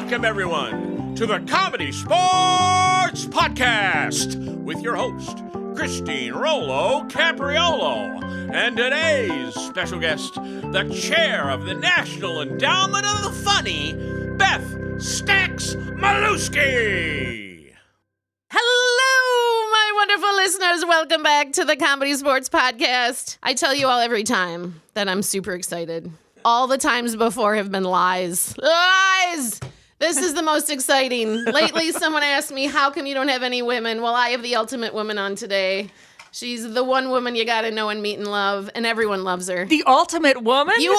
Welcome, everyone, to the ComedySportz Podcast with your host, Christine Rollo Capriolo, and today's special guest, the chair of the National Endowment of the Funny, Beth Stax Melewski. Hello, my wonderful listeners. Welcome back to the ComedySportz Podcast. I tell you all every time that I'm super excited. All the times before have been lies. Lies! This is the most exciting. Lately, someone asked me, how come you don't have any women? Well, I have the ultimate woman on today. She's the one woman you gotta know and meet and love, and everyone loves her. The ultimate woman? You are!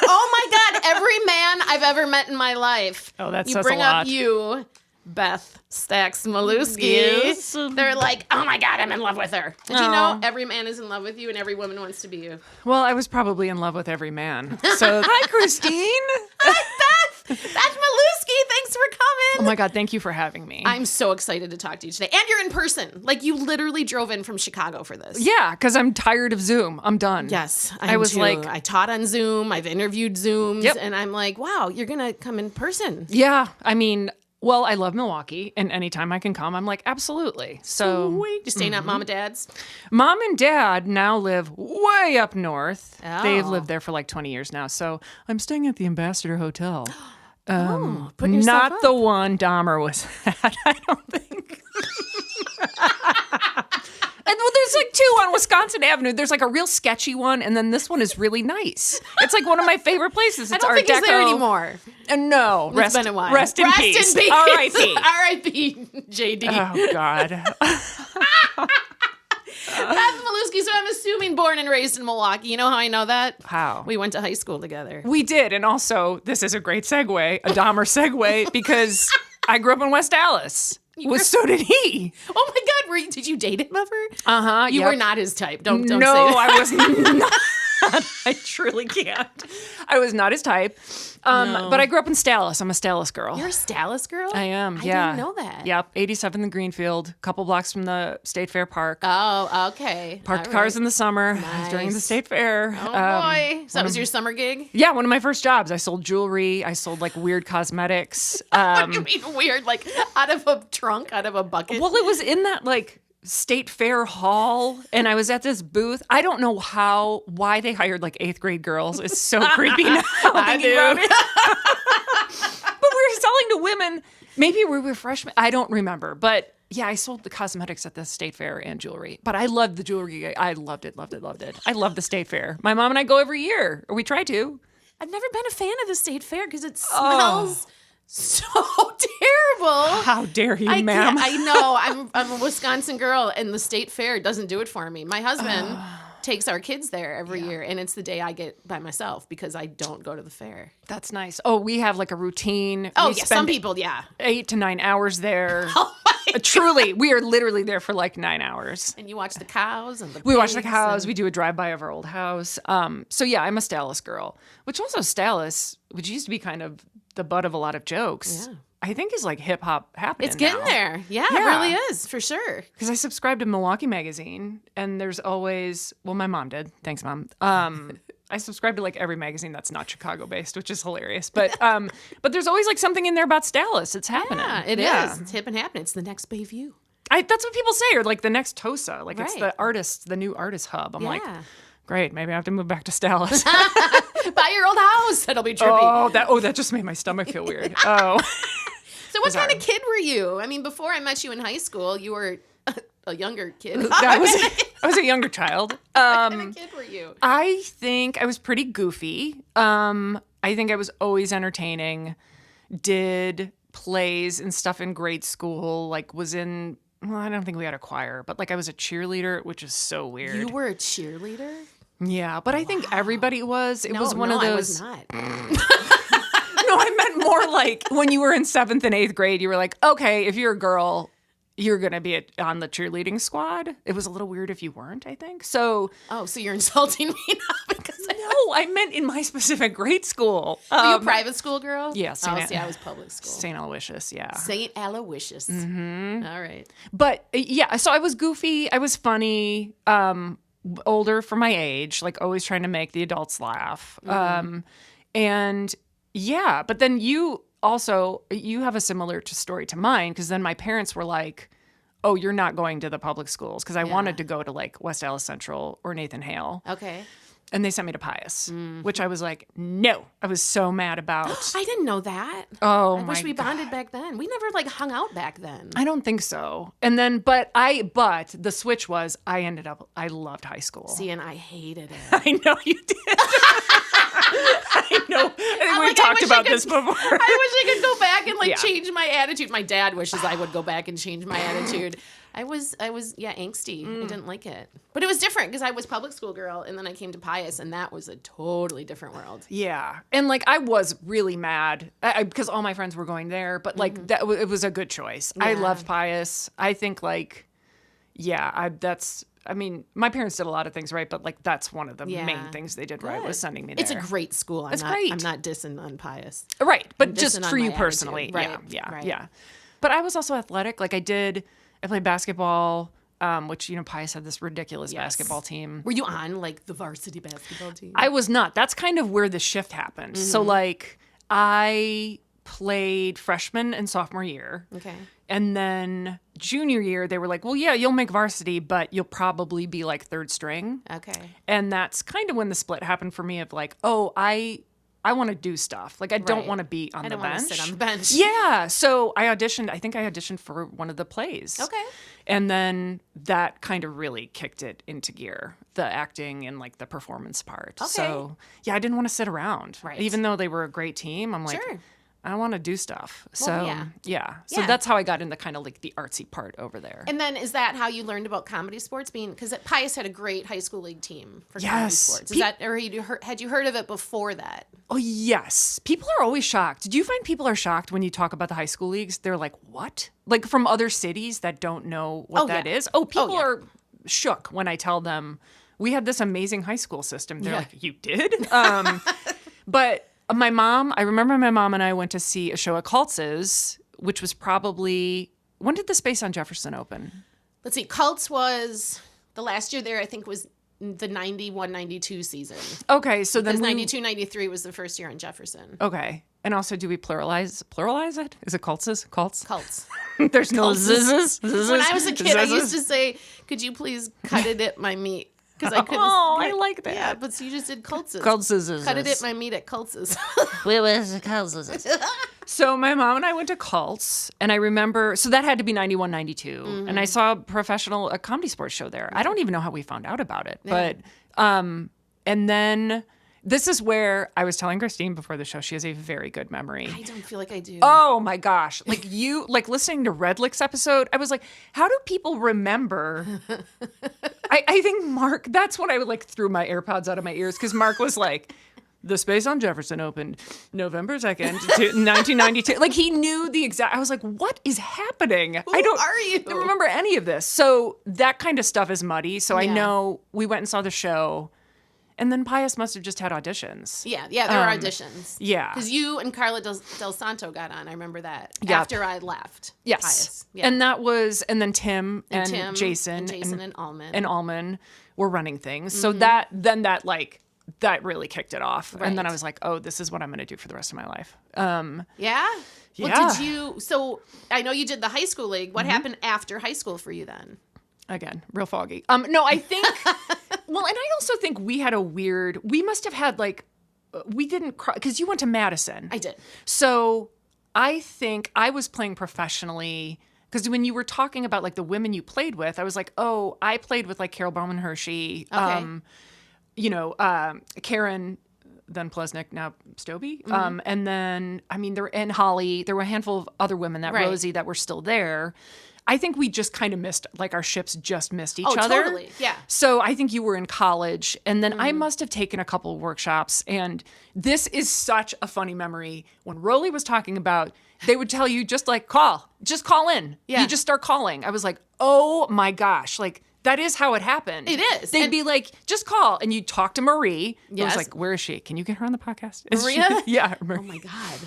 Oh my God, every man I've ever met in my life. Oh, that you says bring a lot. up you, Beth Stax Milwaukee. Yes. They're like, oh my God, I'm in love with her. Did you know every man is in love with you and every woman wants to be you? Well, I was probably in love with every man. So, hi, Christine. Hi, Beth! Beth Melewski, thanks for coming. Oh my God, thank you for having me. I'm so excited to talk to you today. And you're in person. Like, you literally drove in from Chicago for this. Yeah, because I'm tired of Zoom. I'm done. Yes, I was too. like- I taught on Zoom. I've interviewed Zooms. Yep. And I'm like, wow, you're going to come in person. Yeah, I mean, well, I love Milwaukee, and anytime I can come, I'm like, absolutely. So, Sweet. Just staying at mom and dad's. Mom and Dad now live way up north. Oh. They've lived there for like 20 years now. So, I'm staying at the Ambassador Hotel. Putting yourself Not up. the one Dahmer was at, I don't think. And well, there's like two on Wisconsin Avenue. There's like a real sketchy one, and then this one is really nice. It's like one of my favorite places. It's I don't Art think he's there Deco. anymore. No, It's been a while. Rest in peace. R.I.P. R.I.P. JD. Oh God. Beth Melewski, so I'm assuming born and raised in Milwaukee. You know how I know that? How? We went to high school together. We did, and also this is a great segue, a Dahmer segue, because I grew up in West Dallas. Well, so did he. Oh my God, did you date him ever? Uh-huh. You yep. were not his type. Don't No, say that. I was not. I truly can't. I was not his type. No. But I grew up in Dallas. I'm a Dallas girl. You're a Dallas girl? I am, I yeah. didn't know that. Yep, 87th and Greenfield, a couple blocks from the State Fair Park. Oh, okay. Parked All cars right. in the summer Nice. during the State Fair. Oh, boy. So that was your summer gig? Yeah, one of my first jobs. I sold jewelry. I sold like weird cosmetics. What do you mean weird? Like out of a trunk, out of a bucket? Well, it was in that like State Fair hall, and I was at this booth. I don't know why they hired like 8th grade girls. It's so creepy now thinking about it. But we were selling to women. Maybe we were freshmen. I don't remember. But yeah, I sold the cosmetics at the State Fair and jewelry. But I loved the jewelry. I loved it. I love the State Fair. My mom and I go every year, or we try to. I've never been a fan of the State Fair because it smells so terrible. How dare you, I ma'am? can't- I know. I'm a Wisconsin girl, and the State Fair doesn't do it for me. My husband takes our kids there every year, and it's the day I get by myself because I don't go to the fair. That's nice. Oh, we have like a routine. Oh, We yeah, spend some people, yeah. 8 to 9 hours there. Oh, my Truly, we are literally there for like 9 hours. And you watch the cows and the We watch the pigs cows. and- We do a drive-by of our old house. So yeah, I'm a Dallas girl, which also Dallas, which used to be kind of the butt of a lot of jokes, Yeah. I think is like hip hop happening. It's getting there. Yeah, it Yeah. really is, for sure. Because I subscribe to Milwaukee Magazine, and there's always, well, my mom did. Thanks, Mom. I subscribe to like every magazine that's not Chicago based, which is hilarious. But there's always like something in there about Dallas. It's happening. Yeah, it is. It's hip and happening. It's the next Bayview. That's what people say, or like the next Tosa. Like it's Right. the new artist hub. I'm like, Yeah. great, maybe I have to move back to Dallas. Buy your old house. That'll be trippy. that just made my stomach feel weird. Oh. So what Bizarre. kind of kid were you? I mean, before I met you in high school, you were a younger kid. I was a younger child. What kind of kid were you? I think I was pretty goofy. I think I was always entertaining. Did plays and stuff in grade school. Like was in. Well, I don't think we had a choir, but like I was a cheerleader, which is so weird. You were a cheerleader? Yeah, but I think everybody was. It was one of those. I was not. No, I meant more like when you were in 7th and 8th grade, you were like, okay, if you're a girl, you're going to be on the cheerleading squad. It was a little weird if you weren't, I think. So, Oh, so you're insulting me now because no, I meant in my specific grade school. Were you a private school girl? yeah, Oh, St. see, I was public school. St. Aloysius, yeah. St. Aloysius. Mm-hmm. All right. But yeah, so I was goofy. I was funny, older for my age, like always trying to make the adults laugh. And yeah, but then also, you have a similar story to mine, because then my parents were like, oh, you're not going to the public schools, because I wanted to go to like West Allis Central or Nathan Hale. Okay. And they sent me to Pius, which I was like, no. I was so mad about. I didn't know that. Oh, I my wish we God. bonded back then. We never like hung out back then. I don't think so. And then, but the switch was, I loved high school. See, and I hated it. I know you did. I know. I think we've talked about this before. I wish I could go back and Yeah. change my attitude. My dad wishes I would go back and change my attitude. I was angsty. I didn't like it. But it was different because I was public school girl and then I came to Pius and that was a totally different world. Yeah. And like I was really mad because all my friends were going there, but like it was a good choice. I Yeah. loved Pius. I think like, yeah, I mean, my parents did a lot of things right, but like that's one of the main things they did right was sending me there. It's a great school. It's great. I'm not dissing on Pius. Right. But I'm just dissing for on you my personally. attitude. Yeah. Right. Yeah. But I was also athletic. Like I played basketball, which, Pius had this ridiculous basketball team. Were you on like the varsity basketball team? I was not. That's kind of where the shift happened. So like I played freshman and sophomore year. Okay. And then junior year, they were like, well, yeah, you'll make varsity, but you'll probably be like third string. Okay. And that's kind of when the split happened for me of like, oh, I want to do stuff. Like, I don't Right. want to be on I the don't bench. want to sit on the bench. Yeah. So I think I auditioned for one of the plays. Okay. And then that kind of really kicked it into gear, the acting and like the performance part. Okay. So yeah, I didn't want to sit around. Right. Even though they were a great team, I'm like, Sure. I want to do stuff. So yeah. So Yeah. that's how I got into kind of like the artsy part over there. And then is that how you learned about comedy sports? Because Pius had a great high school league team for comedy Yes. sports. Is that, or had you heard of it before that? Oh, yes. People are always shocked. Do you find people are shocked when you talk about the high school leagues? They're like, what? Like from other cities that don't know what that is? Oh, people are shook when I tell them we had this amazing high school system. They're like, you did? But I remember my mom and I went to see a show at Cultz's, which was probably, when did the Space on Jefferson open? Let's see. Cults was the last year there, I think, was the 91-92 season. Okay, so then Because 92-93 was the first year on Jefferson. Okay. And also, do we pluralize it? Is it Cultz's? Cults? Cults. There's no Cultz's. zizzes? When I was a kid, I Zizzes? used to say, could you please cut it at my meat? Because I couldn't. Oh, I like that. Yeah, but you just did Cultz's. Cultz's. Cut it at my meat at Cultz's. So my mom and I went to Cults, and I remember, so that had to be 91, 92. And I saw a comedy sports show there. I don't even know how we found out about it. But, and then this is where I was telling Christine before the show, she has a very good memory. I don't feel like I do. Oh my gosh. Like listening to Redlick's episode, I was like, how do people remember? I think Mark, that's when I threw my AirPods out of my ears because Mark was like, the Space on Jefferson opened November 2nd, 1992. Like he knew the exact, I was like, what is happening? Who are you? I don't remember any of this. So that kind of stuff is muddy. So I Yeah. know we went and saw the show. And then Pius must have just had auditions. Yeah, there were auditions. yeah. Because you and Carla Del Santo got on. I remember that. Yep. After I left. Yes. Pius. Yeah. And then Tim and Tim, Jason and Allman. and Allman were running things. So that really kicked it off. And then Right. I was like, oh, this is what I'm going to do for the rest of my life. Yeah? Well, Yeah. so I know you did the high school league. What happened after high school for you then? Again, real foggy. No, I think, well, and I also think we must have had we didn't, because you went to Madison. I did. So I think I was playing professionally because when you were talking about the women you played with, I was like, oh, I played with Carol Bauman Hershey, Okay. Karen, then Plesnick, now Stobie. And then, and Holly, there were a handful of other women, Right. Rosie, that were still there. I think we just kind of missed, our ships just missed each Oh, other. totally. Yeah. So I think you were in college, and then I must have taken a couple of workshops, and this is such a funny memory. When Rolly was talking about, they would tell you just call in. Yeah. You just start calling. I was like, oh my gosh, that is how it happened. It is. They'd And- be like, just call, and you talk to Marie. I Yes. was like, where is she? Can you get her on the podcast? Is she- Maria? Yeah. Oh my God.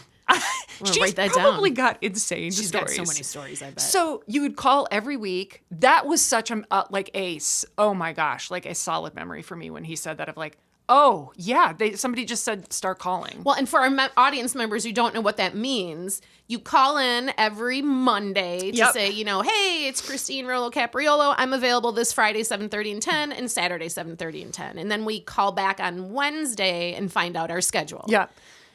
She's write that probably down. got insane She's stories. got so many stories, I bet. So you would call every week. That was such a oh my gosh, a solid memory for me when he said that of Oh, yeah. Somebody just said start calling. Well, and for our audience members who don't know what that means, you call in every Monday to say, hey, it's Christine Rollo Capriolo. I'm available this Friday, 7:30 and 10, and Saturday, 7:30 and 10. And then we call back on Wednesday and find out our schedule. Yeah.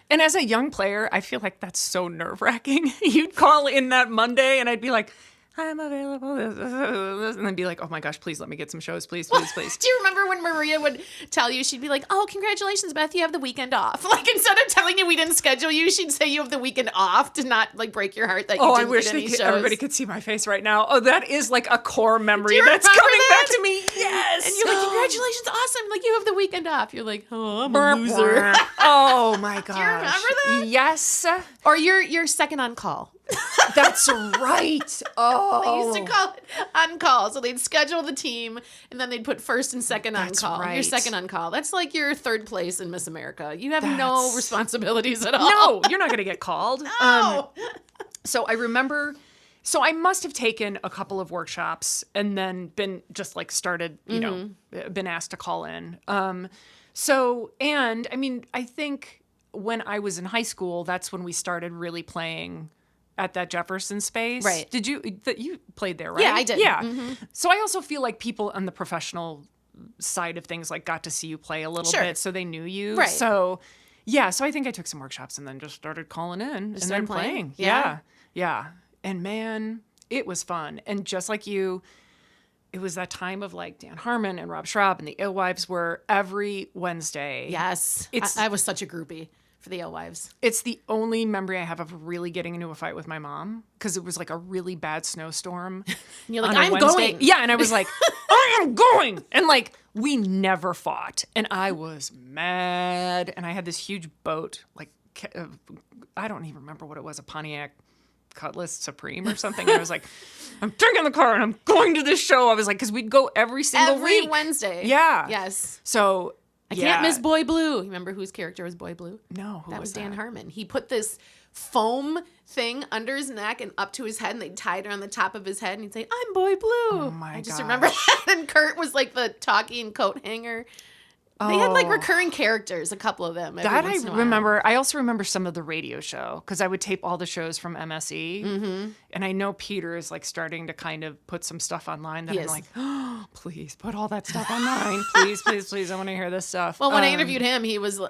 And as a young player, I feel like that's so nerve-wracking. You'd call in that Monday, and I'd be like, I'm available. And then be like, oh my gosh, please let me get some shows. Please. Do you remember when Maria would tell you, she'd be like, oh, congratulations, Beth, you have the weekend off. Like, instead of telling you we didn't schedule you, she'd say you have the weekend off to not like break your heart that you didn't get any shows. Everybody could see my face right now. Oh, that is like a core memory that's coming back to me. Yes. And you're like, congratulations, awesome. Like, you have the weekend off. You're like, oh, I'm a loser. Oh my gosh. Do you remember that? Yes. Or you're second on call. That's right. Oh. They used to call it on call. So they'd schedule the team and then they'd put first and second on call. Right. You're second on call. That's like your third place in Miss America. You have no responsibilities at all. No, you're not going to get called. No. So I remember, I must have taken a couple of workshops and then been just like started, been asked to call in. And I mean, I think when I was in high school, that's when we started really playing at that Jefferson space. Right. Did you played there, right? Yeah, I did. Yeah. Mm-hmm. So I also feel like people on the professional side of things like got to see you play a little bit, so they knew you. Right. So yeah, so I think I took some workshops and then just started calling in and then playing. Yeah. And man, it was fun. And just like you, it was that time of like Dan Harmon and Rob Schraub and the Alewives were every Wednesday. Yes. I was such a groupie for the Alewives. It's the only memory I have of really getting into a fight with my mom because it was like a really bad snowstorm. And you're like, I'm Wednesday. Going. Yeah, and I was like, I am going. And like, we never fought. And I was mad. And I had this huge boat, like, I don't even remember what it was, a Pontiac Cutlass Supreme or something. And I was like, I'm taking the car and I'm going to this show. I was like, because we'd go every single week. Every Wednesday. Yeah. Yes. So I can't miss Boy Blue. You remember whose character was Boy Blue? No, who that was Dan that? Harmon. He put this foam thing under his neck and up to his head, and they'd tie it around the top of his head, and he'd say, I'm Boy Blue. Oh my I just gosh. remember that. And Kurt was like the talking coat hanger. They had like recurring characters, a couple of them. That I remember. I also remember some of the radio show because I would tape all the shows from MSE. Mm-hmm. And I know Peter is like starting to kind of put some stuff online that I'm like, oh, please put all that stuff online. Please. I want to hear this stuff. Well, when I interviewed him,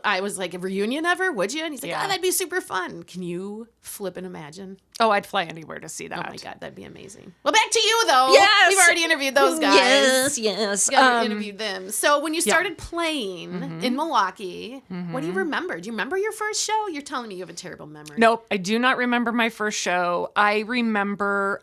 I was like, a reunion ever? Would you? And he's like, oh, that'd be super fun. Can you flip and imagine? Oh, I'd fly anywhere to see that. Oh my God, that'd be amazing. Well, back to you though. Yes. We've already interviewed those guys. Yes. Interviewed them. So when you started playing in Milwaukee, what do you remember? Do you remember your first show? You're telling me you have a terrible memory. Nope, I do not remember my first show. I remember,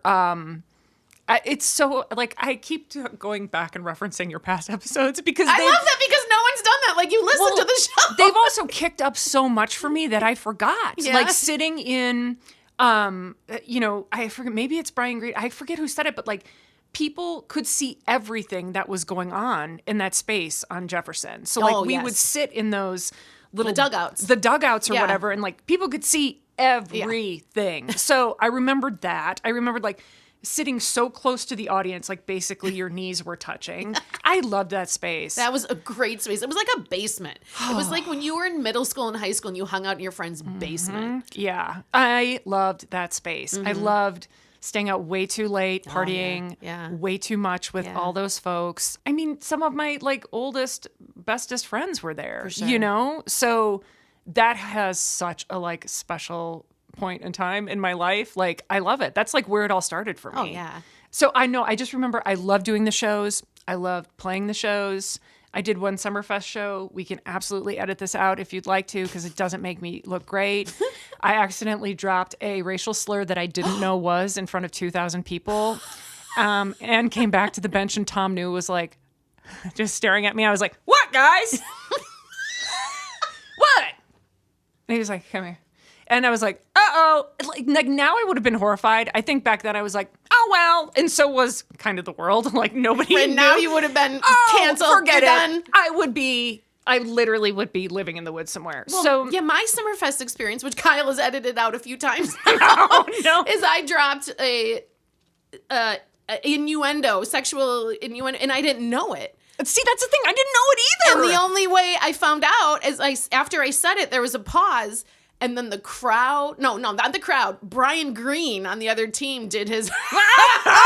it's so, like, I keep going back and referencing your past episodes because I love that because no one's done that. Like, you listen to the show. They've also kicked up so much for me that I forgot. Yeah. Like, sitting in, I forget, maybe it's Brian Greed. I forget who said it, but like, people could see everything that was going on in that space on Jefferson. So like we would sit in those little the dugouts or whatever. And like people could see everything. Yeah. So I remembered that. I remembered like sitting so close to the audience, like basically your knees were touching. I loved that space. That was a great space. It was like a basement. It was like when you were in middle school and high school and you hung out in your friend's basement. Yeah. I loved that space. I loved staying out way too late, partying way too much with all those folks. I mean, some of my like oldest, bestest friends were there, you know? So that has such a like special point in time in my life. Like, I love it. That's like where it all started for me. Oh, yeah. So I know, I just remember I loved doing the shows. I loved playing the shows. I did one Summerfest show. We can absolutely edit this out if you'd like to because it doesn't make me look great. I accidentally dropped a racial slur that I didn't know was in front of 2,000 people and came back to the bench and Tom New was like just staring at me. I was like, what, guys? What? And he was like, come here. And I was like, uh-oh. Like now I would have been horrified. I think back then I was like, oh, well. And so was kind of the world. Like nobody knew. Now you would have been canceled. Forget it. Done. I literally would be living in the woods somewhere. Well, so yeah, my Summerfest experience, which Kyle has edited out a few times now, no. is I dropped a innuendo, sexual innuendo, and I didn't know it. See, that's the thing. I didn't know it either. And the only way I found out is after I said it, there was a pause. And then the crowd, no, not the crowd, Brian Green on the other team did his laugh.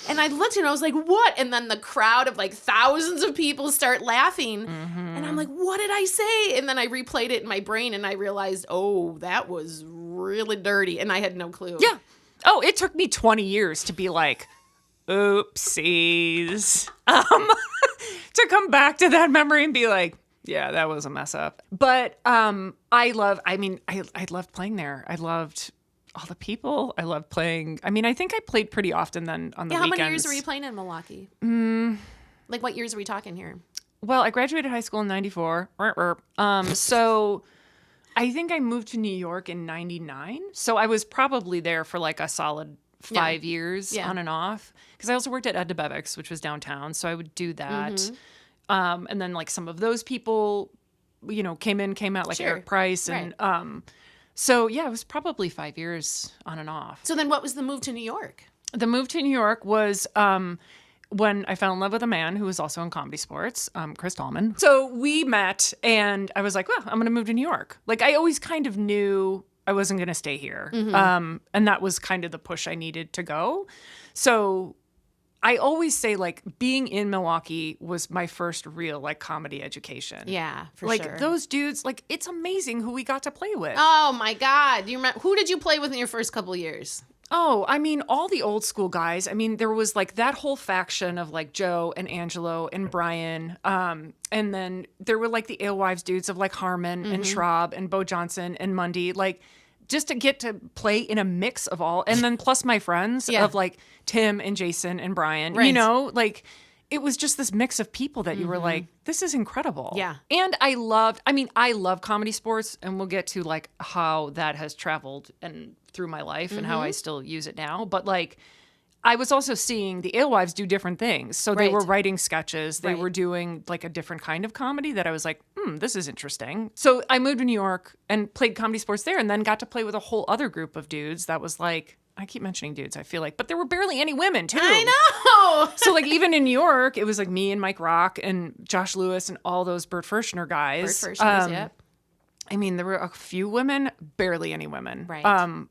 And I looked and I was like, what? And then the crowd of like thousands of people start laughing. And I'm like, what did I say? And then I replayed it in my brain and I realized, oh, that was really dirty. And I had no clue. Yeah. Oh, it took me 20 years to be like, oopsies. To come back to that memory and be like, yeah, that was a mess up. But I loved playing there. I loved all the people. I loved playing. I mean, I think I played pretty often then on the weekends. How many years were you playing in Milwaukee? Like what years are we talking here? Well, I graduated high school in 94. So I think I moved to New York in 99. So I was probably there for like a solid 5 years on and off. Because I also worked at Ed DeBevick's, which was downtown. So I would do that. And then like some of those people, you know, came out like Eric Price. And so, yeah, it was probably 5 years on and off. So then what was the move to New York? The move to New York was when I fell in love with a man who was also in ComedySportz, Chris Tallman. So we met and I was like, well, I'm going to move to New York. Like I always kind of knew I wasn't going to stay here. And that was kind of the push I needed to go. So I always say like being in Milwaukee was my first real like comedy education. Yeah, for like, sure. Like those dudes, like it's amazing who we got to play with. Oh my God. Do you remember who did you play with in your first couple of years? Oh, I mean, all the old school guys. I mean, there was like that whole faction of like Joe and Angelo and Brian. And then there were like the Alewives dudes of like Harmon and Schraub and Bo Johnson and Mundy. Like just to get to play in a mix of all. And then plus my friends of like Tim and Jason and Brian, you know, like it was just this mix of people that you were like, this is incredible. Yeah. And I love ComedySportz, and we'll get to like how that has traveled and through my life and how I still use it now. But like, I was also seeing the Alewives do different things. So they were writing sketches. They were doing like a different kind of comedy that I was like, this is interesting. So I moved to New York and played ComedySportz there and then got to play with a whole other group of dudes that was like, I keep mentioning dudes, I feel like, but there were barely any women too. I know. So like even in New York, it was like me and Mike Rock and Josh Lewis and all those Bert Furshner guys. Bert Furshner's, yep. I mean, there were a few women, barely any women. Right.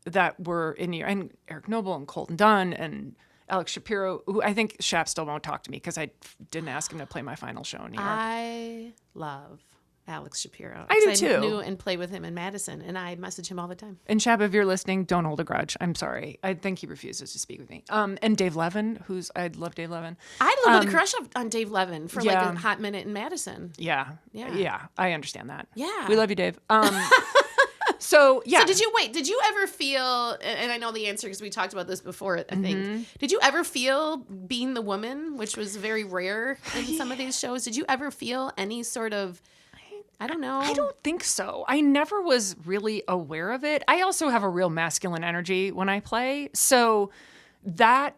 That were in New York, and Eric Noble and Colton Dunn and Alex Shapiro, who I think Shap still won't talk to me because I didn't ask him to play my final show in New York. I love Alex Shapiro. I do too. I knew and played with him in Madison, and I message him all the time. And Shap, if you're listening, don't hold a grudge. I'm sorry. I think he refuses to speak with me. And Dave Levin, I love Dave Levin. I had a little bit of crush on Dave Levin for like a hot minute in Madison. Yeah. I understand that. Yeah. We love you, Dave. So, yeah. So did you ever feel, and I know the answer because we talked about this before, I think, did you ever feel being the woman, which was very rare in some of these shows, did you ever feel any sort of, I don't know. I don't think so. I never was really aware of it. I also have a real masculine energy when I play. So that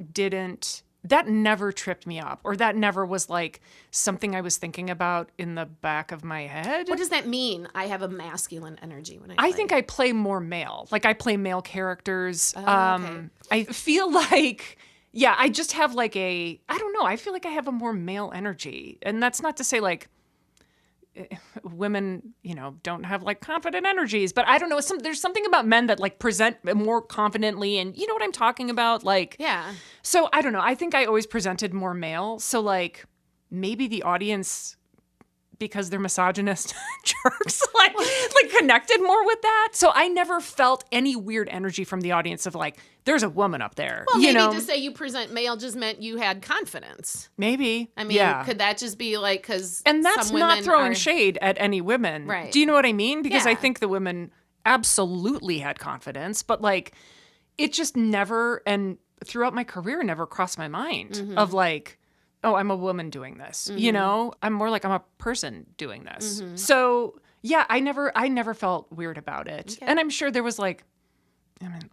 never tripped me up, or that never was like something I was thinking about in the back of my head. What does that mean? I have a masculine energy when I play. I think I play more male. Like I play male characters. Okay. I feel like, I just have like I don't know. I feel like I have a more male energy. And that's not to say like women, don't have like confident energies, but I don't know. There's something about men that like present more confidently, and you know what I'm talking about? Like, yeah. So I don't know. I think I always presented more male. So like maybe the audience, because they're misogynist jerks, like connected more with that. So I never felt any weird energy from the audience of like, there's a woman up there. Well, maybe to say you present male just meant you had confidence. Maybe. I mean, could that just be like, because and that's not throwing shade at any women. Right. Do you know what I mean? Because I think the women absolutely had confidence, but like it just never, and throughout my career, never crossed my mind of like, oh, I'm a woman doing this. I'm more like I'm a person doing this. So yeah, I never felt weird about it. Okay. And I'm sure there was like,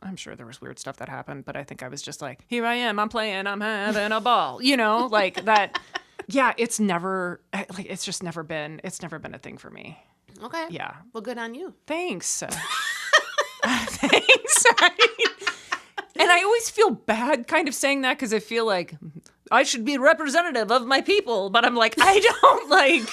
I'm sure there was weird stuff that happened, but I think I was just like, here I am, I'm playing, I'm having a ball, like that. Yeah, it's just never been a thing for me. Okay. Yeah. Well, good on you. Thanks. Thanks. And I always feel bad kind of saying that because I feel like I should be representative of my people, but I'm like, I don't like.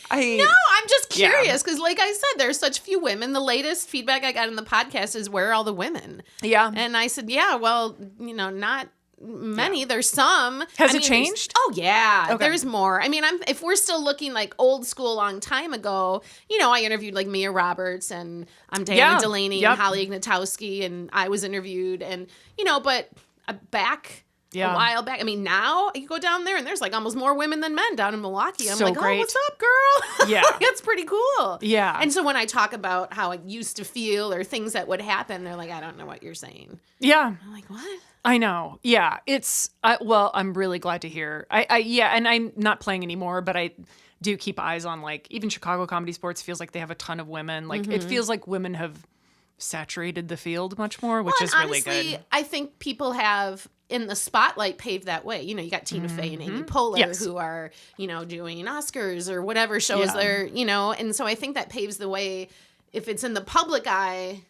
No, I'm just curious because, like I said, there's such few women. The latest feedback I got in the podcast is, where are all the women? Yeah. And I said, yeah, well, not many. Yeah. There's some. Has it changed? Oh, yeah. Okay. There's more. I mean, if we're still looking like old school, long time ago, I interviewed like Mia Roberts and Diana Delaney and Holly Ignatowski, and I was interviewed, and, but back... Yeah. A while back. I mean, now you go down there and there's like almost more women than men down in Milwaukee. I'm so like, great. Oh, what's up, girl? Yeah. It's pretty cool. Yeah. And so when I talk about how it used to feel or things that would happen, they're like, I don't know what you're saying. Yeah. I'm like, what? I know. Yeah. It's, well, I'm really glad to hear. And I'm not playing anymore, but I do keep eyes on, like, even Chicago ComedySportz feels like they have a ton of women. Like, it feels like women have saturated the field much more, which is really honestly, good. I think people have in the spotlight paved that way. You got Tina Fey and Amy Poehler who are, doing Oscars or whatever shows they're, and so I think that paves the way. If it's in the public eye,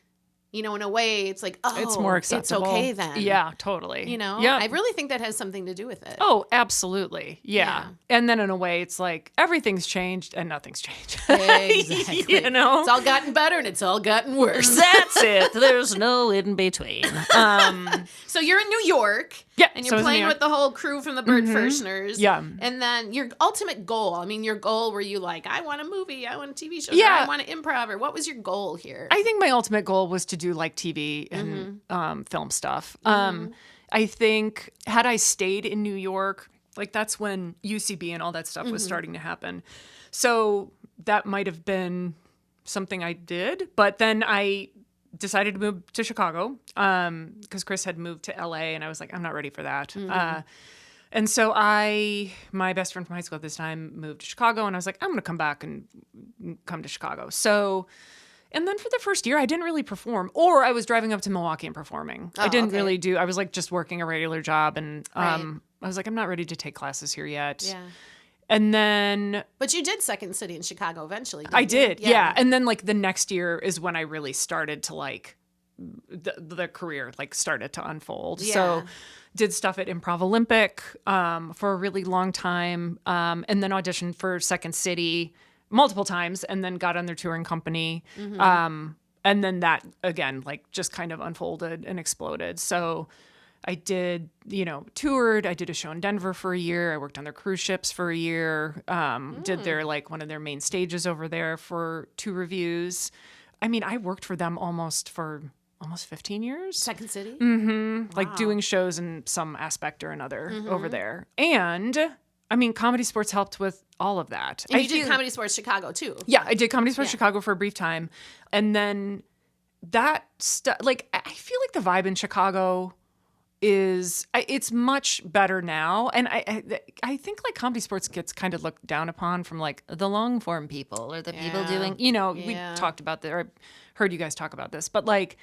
in a way, it's like, oh, it's more acceptable. It's okay then. Yeah, totally. Yeah. I really think that has something to do with it. Oh, absolutely. Yeah. And then in a way, it's like everything's changed and nothing's changed. Exactly. It's all gotten better and it's all gotten worse. That's it. There's no in between. So you're in New York. Yeah. And you're playing with the whole crew from the Bird Firstners. Yeah. And then your ultimate goal, your goal, were you like, I want a movie, I want a TV show, yeah. I want to improv, or what was your goal here? I think my ultimate goal was to do like TV and film stuff. I think had I stayed in New York, like that's when UCB and all that stuff was starting to happen. So that might have been something I did, but then I decided to move to Chicago because Chris had moved to LA and I was like, I'm not ready for that. And so my best friend from high school at this time moved to Chicago and I was like, I'm going to come back and come to Chicago. So, and then for the first year, I didn't really perform, or I was driving up to Milwaukee and performing. I didn't really I was like just working a regular job and I was like, I'm not ready to take classes here yet. Yeah. And then... But you did Second City in Chicago eventually, didn't I you? did, yeah. And then like the next year is when I really started to like, the career like started to unfold. Yeah. So did stuff at Improv Olympic for a really long time and then auditioned for Second City multiple times and then got on their touring company. And then that, again, like just kind of unfolded and exploded. So... I did, toured. I did a show in Denver for a year. I worked on their cruise ships for a year. Did their one of their main stages over there for 2 reviews. I mean, I worked for them almost 15 years. Second City? Wow. Like doing shows in some aspect or another over there. And I mean, ComedySportz helped with all of that. And you did ComedySportz Chicago too. Yeah, I did ComedySportz Chicago for a brief time. And then that stuff, I feel like the vibe in Chicago it's much better now, and I think like ComedySportz gets kind of looked down upon from like the long form people or the people doing we talked about that or heard you guys talk about this, but like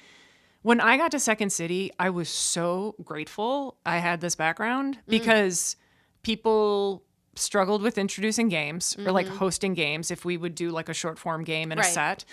when I got to Second City, I was so grateful I had this background because people struggled with introducing games or like hosting games. If we would do like a short form game in a set,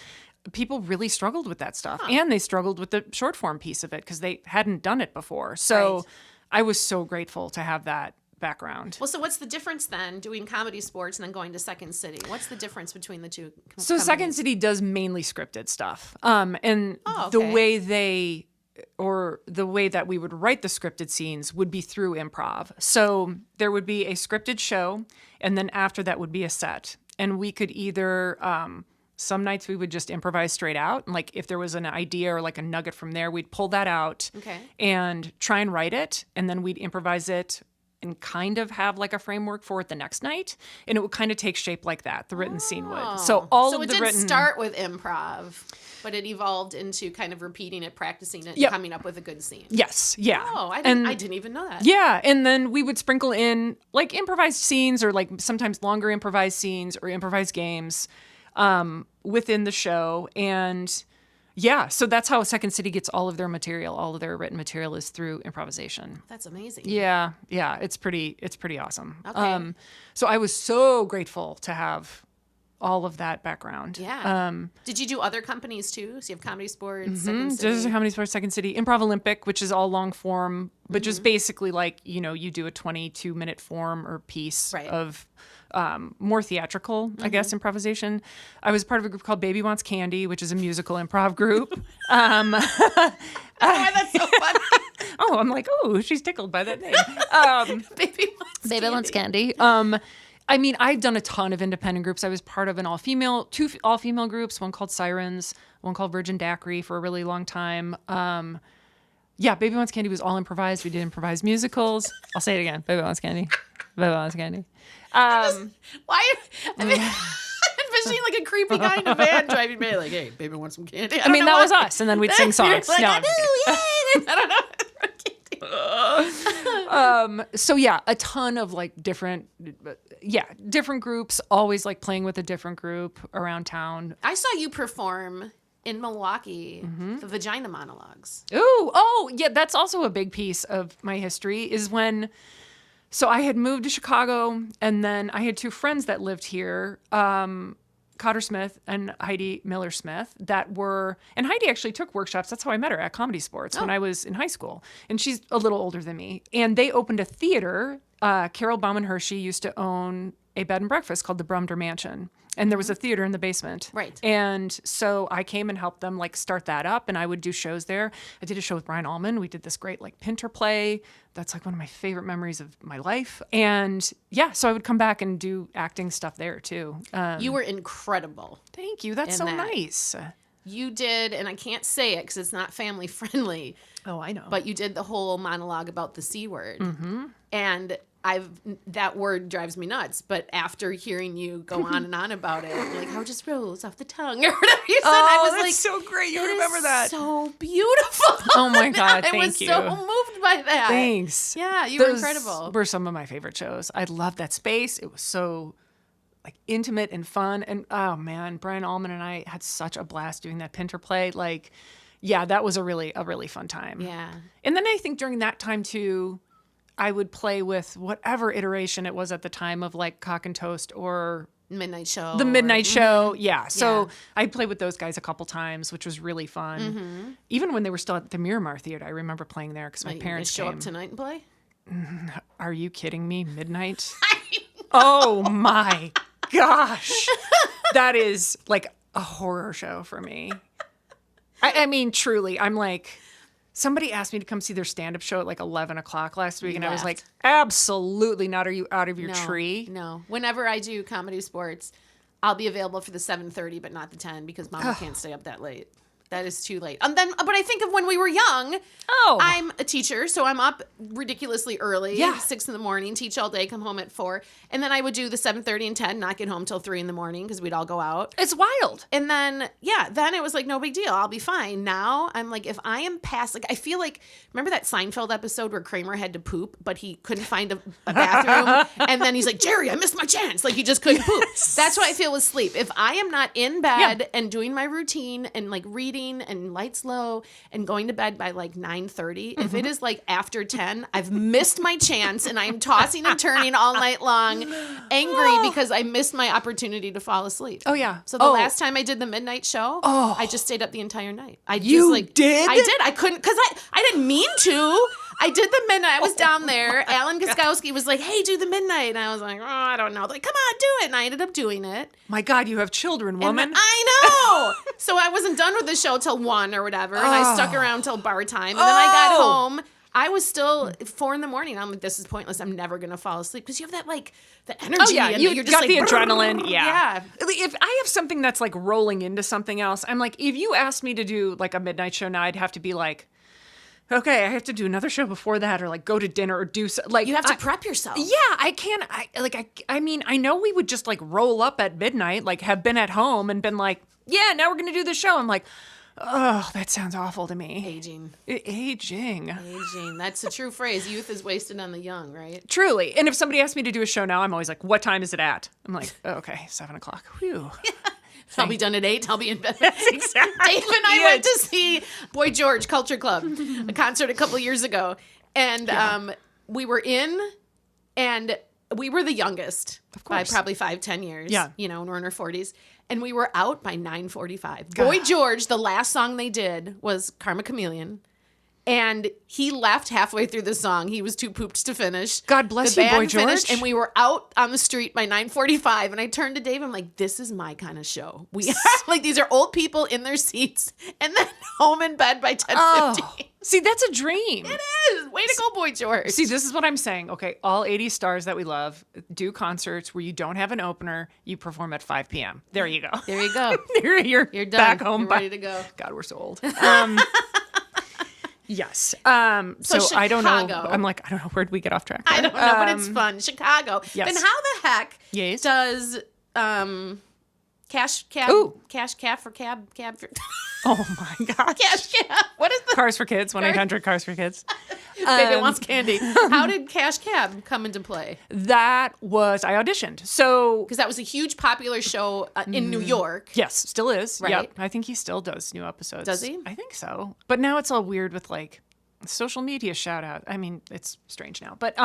people really struggled with that stuff. And they struggled with the short form piece of it because they hadn't done it before. So I was so grateful to have that background. Well, so what's the difference then doing ComedySportz and then going to Second City? What's the difference between the two? So Second City does mainly scripted stuff. And the way the way that we would write the scripted scenes would be through improv. So there would be a scripted show, and then after that would be a set. And we could either... some nights we would just improvise straight out. And like if there was an idea or like a nugget from there, we'd pull that out and try and write it. And then we'd improvise it and kind of have like a framework for it the next night. And it would kind of take shape like that. The written scene would. So it didn't start with improv, but it evolved into kind of repeating it, practicing it, and coming up with a good scene. Yes. Yeah. Oh, I didn't even know that. Yeah. And then we would sprinkle in like improvised scenes or like sometimes longer improvised scenes or improvised games within the show. And so that's how Second City gets all of their material. All of their written material is through improvisation. That's amazing. Yeah. It's pretty awesome. Okay. So I was so grateful to have all of that background. Yeah. Did you do other companies too? So you have ComedySportz, Second City. There's ComedySportz, Second City, Improv Olympic, which is all long form, but just basically like, you do a 22-minute form or piece of more theatrical, I guess, improvisation. I was part of a group called Baby Wants Candy, which is a musical improv group. That's so funny. Oh, I'm like, oh, she's tickled by that name. Baby wants candy. I mean, I've done a ton of independent groups. I was part of two all-female groups, one called Sirens, one called Virgin Daiquiri for a really long time. Baby Wants Candy was all improvised. We did improvised musicals. I'll say it again. Baby Wants Candy. Baby Wants Candy. I'm envisioning like a creepy guy in a van driving by, like, hey, baby wants some candy. I mean, that was us, and then we'd sing songs. Like, no, I don't know. So yeah, a ton of like different groups, always like playing with a different group around town. I saw you perform in Milwaukee, the Vagina Monologues. Yeah, that's also a big piece of my history is when, so I had moved to Chicago and then I had two friends that lived here, Cotter Smith and Heidi Miller Smith and Heidi actually took workshops. That's how I met her at ComedySportz when I was in high school. And she's a little older than me. And they opened a theater. Carol Bauman Hershey used to own a bed and breakfast called the Brumder Mansion. And there was a theater in the basement. Right. And so I came and helped them like start that up and I would do shows there. I did a show with Brian Allman. We did this great like Pinter play. That's like one of my favorite memories of my life. And so I would come back and do acting stuff there too. You were incredible. Thank you. That's so nice. You did, and I can't say it because it's not family friendly. Oh, I know. But you did the whole monologue about the C word. And that word drives me nuts, but after hearing you go on and on about it, like how it just rolls off the tongue or whatever you said, I was that's like, so great. You remember that. So beautiful. Oh my God, thank you. I was so moved by that. Thanks. Yeah, you were incredible. Were some of my favorite shows. I loved that space. It was so like intimate and fun. And oh man, Brian Allman and I had such a blast doing that Pinter play. Like, yeah, that was a really fun time. Yeah. And then I think during that time too, I would play with whatever iteration it was at the time of like Cock and Toast or Midnight Show. The Midnight Show. Yeah. So I played with those guys a couple times, which was really fun. Even when they were still at the Miramar Theater, I remember playing there because my parents show up tonight and play. Are you kidding me? Midnight? Oh my gosh. That is like a horror show for me. I mean, truly, I'm like, somebody asked me to come see their stand-up show at like 11 o'clock last week, and I was like, absolutely not. Are you out of your tree? No. Whenever I do ComedySportz, I'll be available for the 7:30, but not the 10 because Mama can't stay up that late. That is too late. And then, but I think of when we were young. Oh. I'm a teacher, so I'm up ridiculously early. Yeah. 6 a.m, teach all day, come home at 4. And then I would do the 7:30 and 10, not get home till 3 a.m. because we'd all go out. It's wild. And then, then it was like, no big deal. I'll be fine. Now I'm like, if I am past, like, I feel like, remember that Seinfeld episode where Kramer had to poop, but he couldn't find a bathroom? And then he's like, Jerry, I missed my chance. Like, he just couldn't poop. That's what I feel with sleep. If I am not in bed and doing my routine and like reading and lights low and going to bed by like 9:30, if it is like after 10, I've missed my chance and I'm tossing and turning all night long, angry because I missed my opportunity to fall asleep. Oh yeah. So the last time I did the midnight show, I just stayed up the entire night. You did? I did. I couldn't because I didn't mean to. I did the midnight. I was down there. Alan Guskowski was like, hey, do the midnight. And I was like, oh, I don't know. Like, come on, do it. And I ended up doing it. My God, you have children, woman. I know. So I wasn't done with the show till 1 or whatever. And I stuck around till bar time. And then I got home. I was still 4 a.m. I'm like, this is pointless. I'm never going to fall asleep. Because you have that, like, the energy. Oh, yeah. And You're just got like, the adrenaline. Yeah. If I have something that's, like, rolling into something else, I'm like, if you asked me to do, like, a midnight show now, I'd have to be like, okay, I have to do another show before that, or like go to dinner or do so, like you have to prep yourself. Yeah, I can't. I mean, I know we would just like roll up at midnight, like have been at home and been like, yeah, now we're gonna do the show. I'm like, oh, that sounds awful to me. Aging. That's a true phrase. Youth is wasted on the young, right? Truly. And if somebody asks me to do a show now, I'm always like, what time is it at? I'm like, oh, okay, 7 o'clock. Whew. I'll be done at 8. I'll be in bed. That's exactly. Dave and I went to see Boy George Culture Club, a concert a couple years ago. And we were in, and we were the youngest by course. probably 5-10 years. Yeah. You know, and we're in our 40s. And we were out by 9:45. Boy George, the last song they did was Karma Chameleon. And he left halfway through the song. He was too pooped to finish. God bless the you, band Boy George. finished, and we were out on the street by 9:45. And I turned to Dave. I'm like, "This is my kind of show. We are like these are old people in their seats, and then home in bed by 10:15. See, that's a dream. It is. Way to go, Boy George. See, this is what I'm saying. Okay, all 80 stars that we love do concerts where you don't have an opener. You perform at 5 p.m. There you go. There you go. You're You're done. back home. You're ready to go. God, we're so old. Yes. So I don't know. Chicago. I'm like, I don't know. Where'd we get off track? I don't know, but it's fun. Chicago. Yes. Then how the heck Yes. does cash cab for Oh my gosh. cash cab? What is the Cars for Kids, 1-800 Cars for Kids. baby wants candy? How did cash cab come into play? That was, I auditioned. So, Because that was a huge popular show in New York. yes, still is. Right. Yep. I think he still does new episodes. Does he? I think so. But now it's all weird with like social media shout out. I mean, it's strange now. But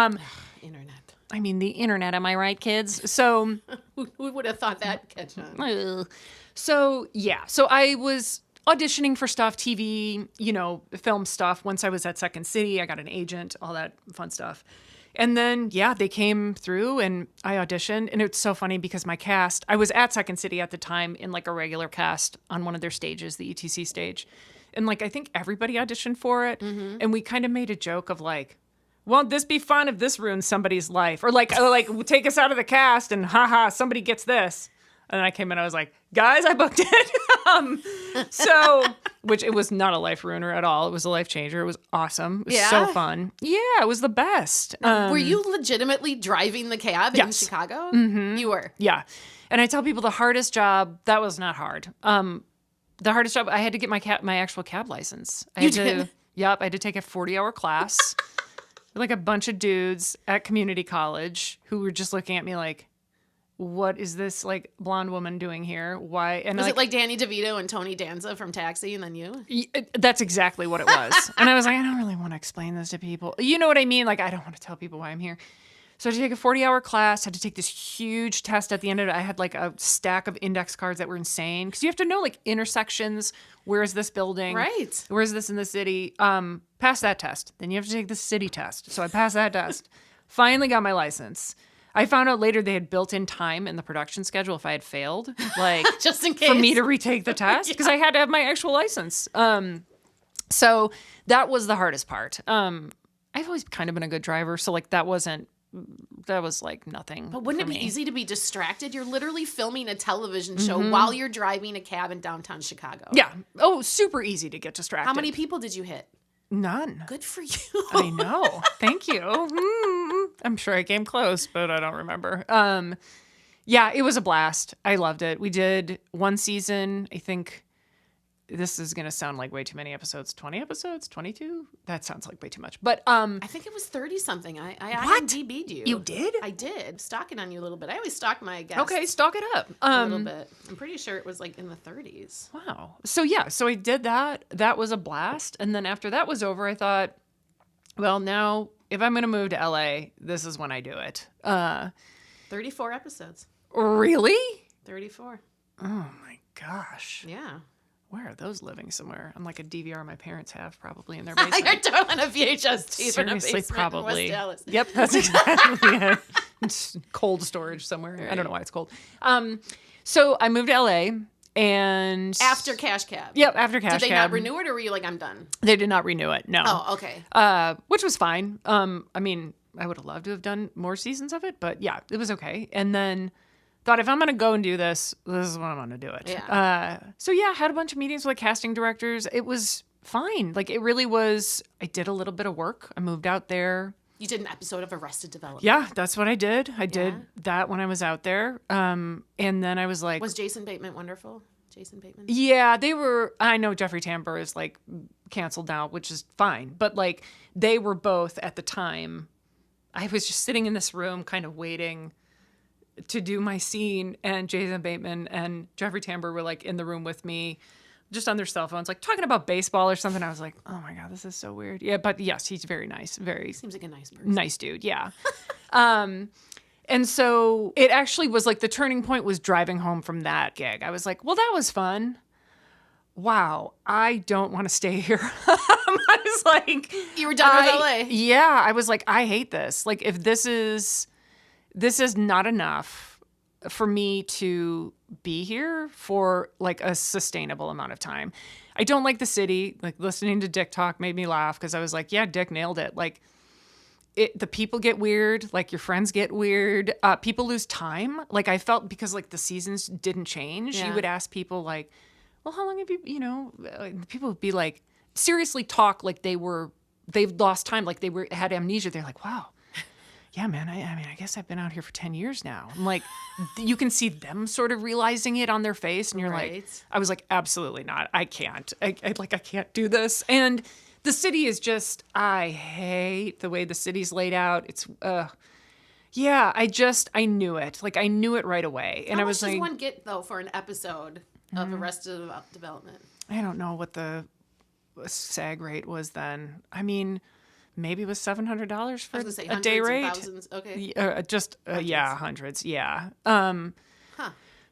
Internet. I mean, the internet, am I right, kids? So, Who would have thought that catch on? so yeah. So I was auditioning for stuff, TV, you know, film stuff. Once I was at Second City, I got an agent, all that fun stuff. And then, yeah, they came through and I auditioned. And it's so funny because my cast, I was at Second City at the time in like a regular cast on one of their stages, the ETC stage. And like, I think everybody auditioned for it. Mm-hmm. And we kind of made a joke of like, won't this be fun if this ruins somebody's life? Or like take us out of the cast and haha, somebody gets this. And I came in, I was like, guys, I booked it. Which it was not a life ruiner at all. It was a life changer. It was awesome. It was so fun. Yeah, it was the best. Were you legitimately driving the cab in Yes. Chicago? Mm-hmm. You were. Yeah. And I tell people the hardest job, that was not hard. The hardest job, I had to get my actual cab license. You did? Yep, I had to take a 40-hour class. Like a bunch of dudes at community college who were just looking at me like, what is this like blonde woman doing here? Why? And Was it like Danny DeVito and Tony Danza from Taxi and then you? That's exactly what it was. And I was like, I don't really want to explain this to people. You know what I mean? Like, I don't want to tell people why I'm here. So I had to take a 40-hour class, had to take this huge test at the end of it. I had like a stack of index cards that were insane. Because you have to know like intersections. Where is this building? Right. Where is this in the city? Pass that test. Then you have to take the city test. So I passed that test. Finally got my license. I found out later they had built in time in the production schedule if I had failed. Like, just in case. for me to retake the test. Because I had to have my actual license. So that was the hardest part. I've always kind of been a good driver. So like that was like nothing. But wouldn't it be easy to be distracted? You're literally filming a television show while you're driving a cab in downtown Chicago. Yeah. Oh, super easy to get distracted. How many people did you hit? None. Good for you. I know. Thank you. I'm sure I came close, but I don't remember. Yeah, it was a blast. I loved it. We did one season. I think this is going to sound like way too many episodes. 20 episodes? 22? That sounds like way too much. But I think it was 30 something. I IMDb'd you. You did? I did. Stalking on you a little bit. I always stalk my guests. Okay, stalk it up. A little bit. I'm pretty sure it was like in the 30s. Wow. So yeah, so I did that. That was a blast. And then after that was over, I thought, well, now if I'm going to move to LA, this is when I do it. 34 episodes. Really? 34. Oh my gosh. Yeah. Where are those living somewhere? On like a DVR my parents have probably in their basement. You're doing a VHS tape in a Seriously, basement probably. in West Dallas. Yep, that's exactly it. It's cold storage somewhere. Right. I don't know why it's cold. So I moved to LA and After Cash Cab. Yep, after Cash Cab. Did they not renew it, or were you like, I'm done? They did not renew it. No. Oh, okay. Which was fine. I mean, I would have loved to have done more seasons of it, but yeah, it was okay. And then thought, if I'm going to go and do this, this is when I'm going to do it. Yeah. So yeah, had a bunch of meetings with casting directors. It was fine. Like, it really was. I did a little bit of work. I moved out there. You did an episode of Arrested Development. Yeah, that's what I did. I did that when I was out there. And then I was like... Was Jason Bateman wonderful? Jason Bateman? Yeah, they were... I know Jeffrey Tambor is like canceled now, which is fine. But like, they were both at the time... I was just sitting in this room kind of waiting to do my scene, and Jason Bateman and Jeffrey Tambor were like in the room with me, just on their cell phones, like talking about baseball or something. I was like, oh my God, this is so weird. Yeah, but yes, he's very nice. Very seems like a nice person. Nice dude, yeah. And so it actually was like the turning point was driving home from that gig. I was like, well, that was fun. Wow, I don't want to stay here. I was like, you were done with LA. Yeah, I was like, I hate this. Like, if this is not enough for me to be here for like a sustainable amount of time. I don't like the city. Like, listening to Dick talk made me laugh because I was like, yeah, Dick nailed it. Like, the people get weird. Like, your friends get weird. People lose time. Like, I felt because like the seasons didn't change. Yeah. You would ask people like, well, how long have you, people would be like, seriously talk like they've lost time. Like had amnesia. They're like, wow. Yeah, man, I guess I've been out here for 10 years now. I'm like, you can see them sort of realizing it on their face. And you're like, I was like, absolutely not. I can't. I can't do this. And the city is just, I hate the way the city's laid out. It's, yeah, I knew it. Like, I knew it right away. And How I was much like, does one get, though, for an episode of Arrested Development? I don't know what the SAG rate was then. I mean, maybe it was $700 for a day rate. Thousands. Okay. Yeah, hundreds. Yeah.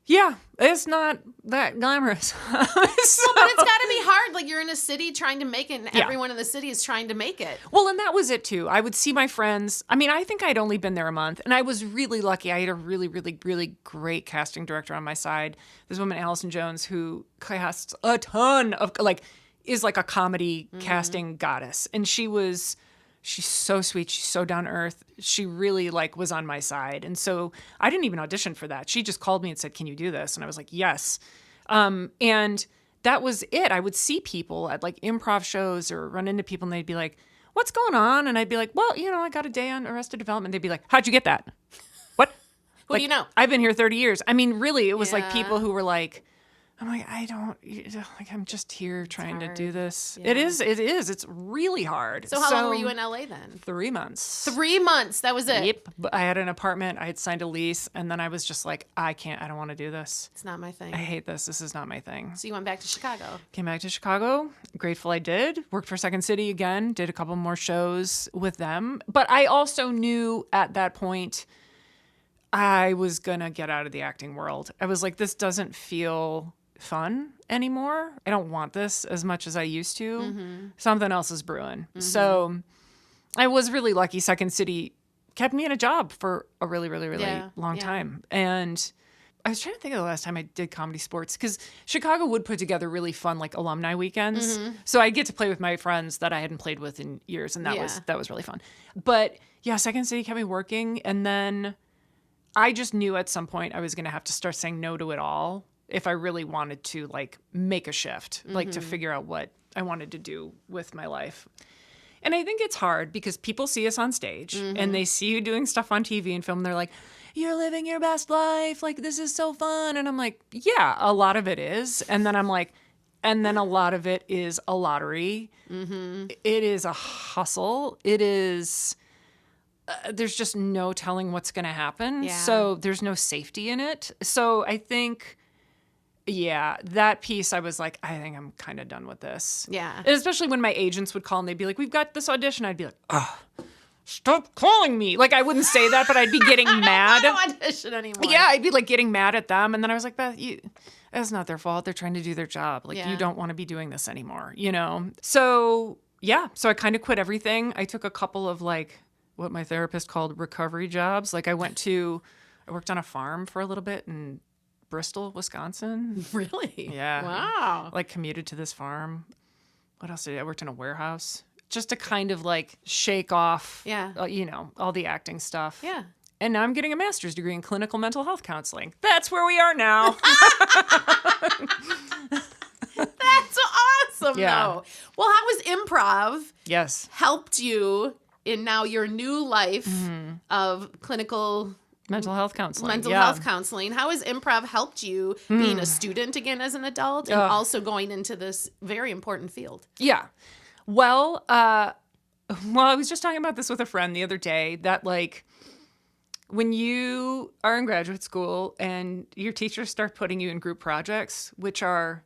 Yeah, it's not that glamorous. But it's got to be hard. Like, you're in a city trying to make it, and everyone in the city is trying to make it. Well, and that was it too. I would see my friends. I mean, I think I'd only been there a month, and I was really lucky. I had a really, really, really great casting director on my side. This woman, Allison Jones, who casts a ton of, like, is like a comedy casting goddess. And she's so sweet. She's so down to earth. She really like was on my side. And so I didn't even audition for that. She just called me and said, can you do this? And I was like, yes. And that was it. I would see people at like improv shows or run into people and they'd be like, what's going on? And I'd be like, well, I got a day on Arrested Development. They'd be like, how'd you get that? What? Who do you know? I've been here 30 years. I mean, really, it was like people who were like, I'm like, I'm just here trying to do this. Yeah. It is. It's really hard. So how long were you in LA then? 3 months. 3 months. That was it. Yep. But I had an apartment. I had signed a lease. And then I was just like, I don't want to do this. It's not my thing. I hate this. This is not my thing. So you went back to Chicago. Came back to Chicago. Grateful I did. Worked for Second City again. Did a couple more shows with them. But I also knew at that point I was going to get out of the acting world. I was like, this doesn't feel fun anymore. I don't want this as much as I used to. Mm-hmm. Something else is brewing. Mm-hmm. So I was really lucky. Second City kept me in a job for a really, really, really long time. And I was trying to think of the last time I did ComedySportz because Chicago would put together really fun like alumni weekends. Mm-hmm. So I'd get to play with my friends that I hadn't played with in years. And that was really fun. But yeah, Second City kept me working. And then I just knew at some point I was going to have to start saying no to it all if I really wanted to like make a shift, like to figure out what I wanted to do with my life. And I think it's hard because people see us on stage and they see you doing stuff on TV and film. And they're like, you're living your best life. Like, this is so fun. And I'm like, yeah, a lot of it is. And then I'm like, and then a lot of it is a lottery. Mm-hmm. It is a hustle. It is... there's just no telling what's going to happen. Yeah. So there's no safety in it. So I think... yeah, that piece, I was like, I think I'm kind of done with this. Yeah. And especially when my agents would call and they'd be like, we've got this audition. I'd be like, oh, stop calling me. Like, I wouldn't say that, but I'd be getting mad. I don't audition anymore. Yeah, I'd be like getting mad at them. And then I was like, Beth, that's not their fault. They're trying to do their job. Like, you don't want to be doing this anymore, So, yeah. So I kind of quit everything. I took a couple of like what my therapist called recovery jobs. Like, I worked on a farm for a little bit and Bristol, Wisconsin. Really? Yeah. Wow. Like commuted to this farm. What else did I worked in a warehouse just to kind of like shake off, all the acting stuff. Yeah. And now I'm getting a master's degree in clinical mental health counseling. That's where we are now. That's awesome, though. Well, how was improv helped you in now your new life of clinical mental health counseling. Health counseling. How has improv helped you being a student again as an adult and also going into this very important field? Yeah. Well, I was just talking about this with a friend the other day that like when you are in graduate school and your teachers start putting you in group projects, which are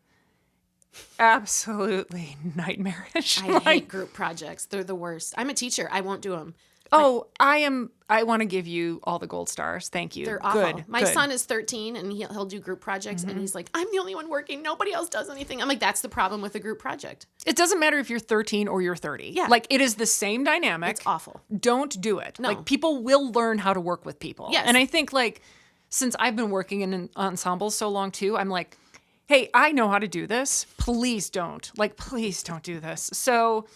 absolutely nightmarish. I hate group projects. They're the worst. I'm a teacher. I won't do them. Oh, I want to give you all the gold stars. Thank you. They're awful. Good. My son is 13 and he'll do group projects and he's like, I'm the only one working. Nobody else does anything. I'm like, that's the problem with a group project. It doesn't matter if you're 13 or you're 30. Yeah. Like, it is the same dynamic. It's awful. Don't do it. No. Like, people will learn how to work with people. Yes. And I think, like, since I've been working in ensembles so long too, I'm like, hey, I know how to do this. Please don't. Like, please don't do this. So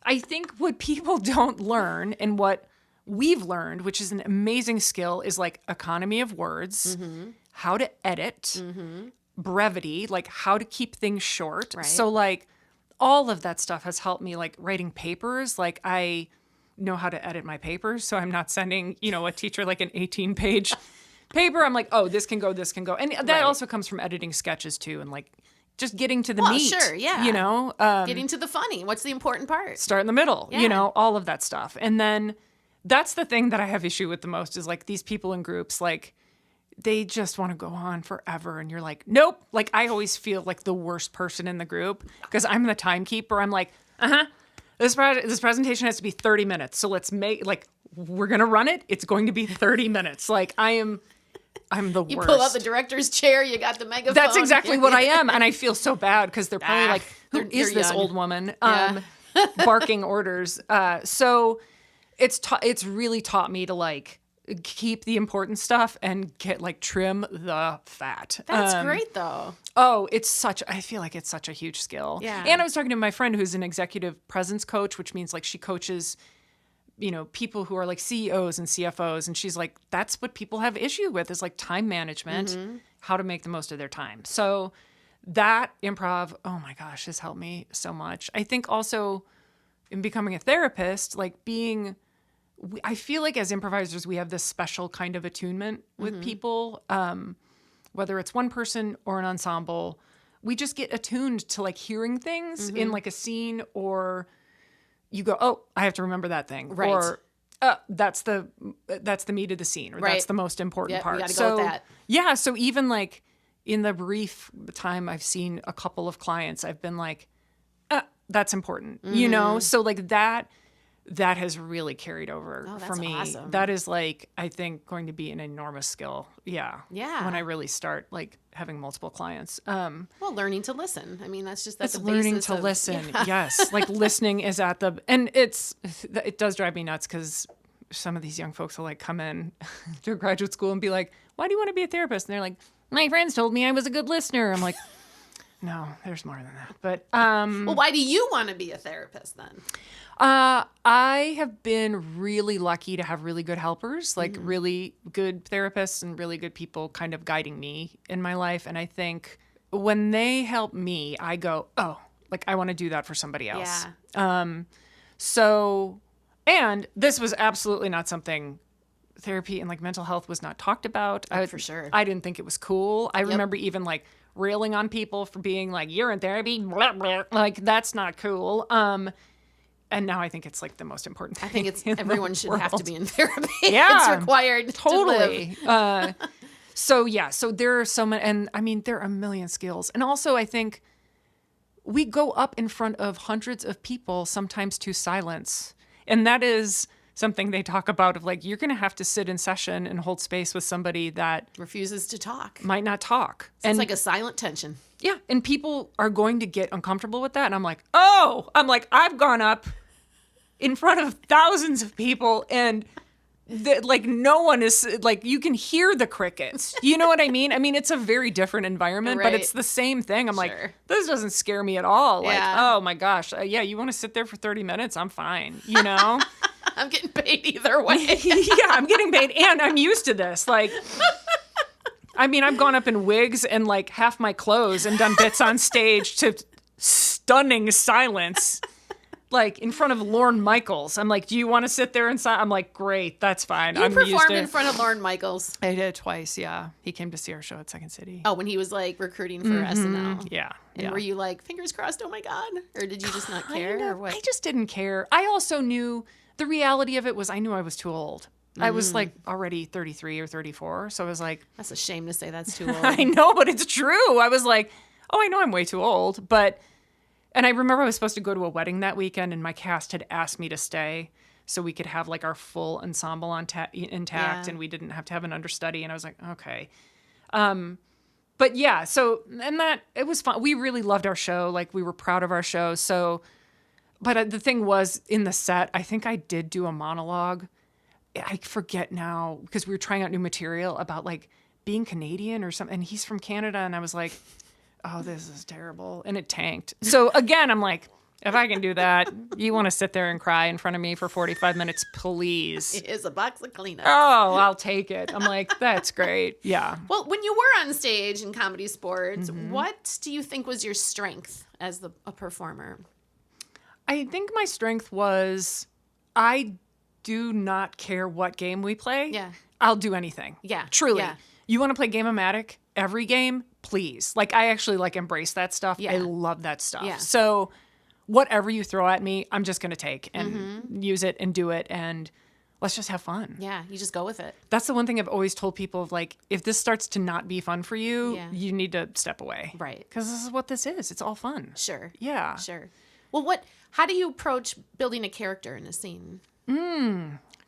I think what people don't learn and what we've learned, which is an amazing skill, is like economy of words, how to edit, brevity, like how to keep things short. Right. So like all of that stuff has helped me, like writing papers. Like I know how to edit my papers. So I'm not sending, a teacher like an 18-page paper. I'm like, oh, this can go. And that also comes from editing sketches too. And like just getting to the meat. Sure, yeah. Getting to the funny. What's the important part? Start in the middle, Yeah. all of that stuff. And then that's the thing that I have issue with the most is like these people in groups, like they just want to go on forever. And you're like, nope. Like I always feel like the worst person in the group because I'm the timekeeper. I'm like, this presentation has to be 30 minutes. So let's we're going to run it. It's going to be 30 minutes. Like I'm the worst. You pull out the director's chair, you got the megaphone. That's exactly what I am. And I feel so bad because they're probably like, who is this young. old woman Yeah. barking orders? So it's really taught me to like keep the important stuff and get like trim the fat. That's great though. Oh, I feel like it's such a huge skill. Yeah. And I was talking to my friend who's an executive presence coach, which means like she coaches people who are like CEOs and CFOs. And she's like, that's what people have issue with is like time management, how to make the most of their time. So that improv, oh my gosh, has helped me so much. I think also in becoming a therapist, like I feel like as improvisers, we have this special kind of attunement with people, whether it's one person or an ensemble. We just get attuned to like hearing things in like a scene, or you go, oh, I have to remember that thing. Right. Or that's the meat of the scene, or that's the most important part. You gotta go with that. Yeah. So even like in the brief time I've seen a couple of clients, I've been like, that's important, So like that has really carried over for me. Awesome. That is like, I think going to be an enormous skill. Yeah. Yeah. When I really start like having multiple clients. Well, learning to listen. I mean, that's the learning basis to of, listen. Yeah. Yes. Like listening is and it does drive me nuts because some of these young folks will like come in to a graduate school and be like, why do you want to be a therapist? And they're like, my friends told me I was a good listener. I'm like, no, there's more than that. But well, why do you want to be a therapist then? I have been really lucky to have really good helpers, like really good therapists and really good people kind of guiding me in my life. And I think when they help me, I go, oh, like I want to do that for somebody else. Yeah. And this was absolutely not something therapy and like mental health was not talked about. For sure. I didn't think it was cool. I remember even like railing on people for being like, you're in therapy, blah, blah. Like that's not cool. And now I think it's like the most important thing. I think everyone should have to be in therapy. Yeah, it's required totally. to live. So there are so many, and I mean, there are a million skills. And also I think we go up in front of hundreds of people, sometimes to silence. And that is something they talk about of like, you're going to have to sit in session and hold space with somebody that Refuses to talk. might not talk. It's like a silent tension. Yeah. And people are going to get uncomfortable with that. And I'm like, I've gone up in front of thousands of people and like no one is like, you can hear the crickets. You know what I mean? I mean, it's a very different environment, but Right. it's the same thing. I'm Sure. like, this doesn't scare me at all. Like, Yeah. oh my gosh. Yeah. You want to sit there for 30 minutes? I'm fine. You know? I'm getting paid either way. Yeah. I'm getting paid and I'm used to this. Like, I mean, I've gone up in wigs and like half my clothes and done bits on stage to stunning silence, like in front of Lorne Michaels. I'm like, do you want to sit there and I'm like, great, that's fine. You I'm used performed to in front of Lorne Michaels. I did twice, yeah. He came to see our show at Second City. Oh, when he was like recruiting for SNL. Yeah. And yeah. were you like, fingers crossed, oh my God? Or did you just not care? Or what? I just didn't care. I also knew the reality of it was I knew I was too old. I was like already 33 or 34. So I was like, That's a shame to say that's too old. I know, but it's true. I was like, oh, I know I'm way too old. And I remember I was supposed to go to a wedding that weekend and my cast had asked me to stay. so we could have like our full ensemble intact and we didn't have to have an understudy. And I was like, okay. But yeah, so, and that, it was fun. We really loved our show. Like, we were proud of our show. So, but the thing was, in the set, I think I did do a monologue. I forget now, because we were trying out new material about like being Canadian or something. And he's from Canada. And I was like, oh, this is terrible. And it tanked. So again, I'm like, if I can do that, you want to sit there and cry in front of me for 45 minutes, please. It is a box of Kleenex. Oh, I'll take it. I'm like, that's great. Yeah. Well, when you were on stage in ComedySportz, what do you think was your strength as a performer? I think my strength was I do not care what game we play. Yeah. I'll do anything. Yeah. Truly. Yeah. You want to play Game-O-Matic? Every game? Please. Like, I actually like embrace that stuff. Yeah. I love that stuff. Yeah. So whatever you throw at me, I'm just going to take and use it and do it. And let's just have fun. Yeah. You just go with it. That's the one thing I've always told people of, like, if this starts to not be fun for you, you need to step away. Right. Because this is what this is. It's all fun. Sure. Yeah. Sure. Well, how do you approach building a character in a scene?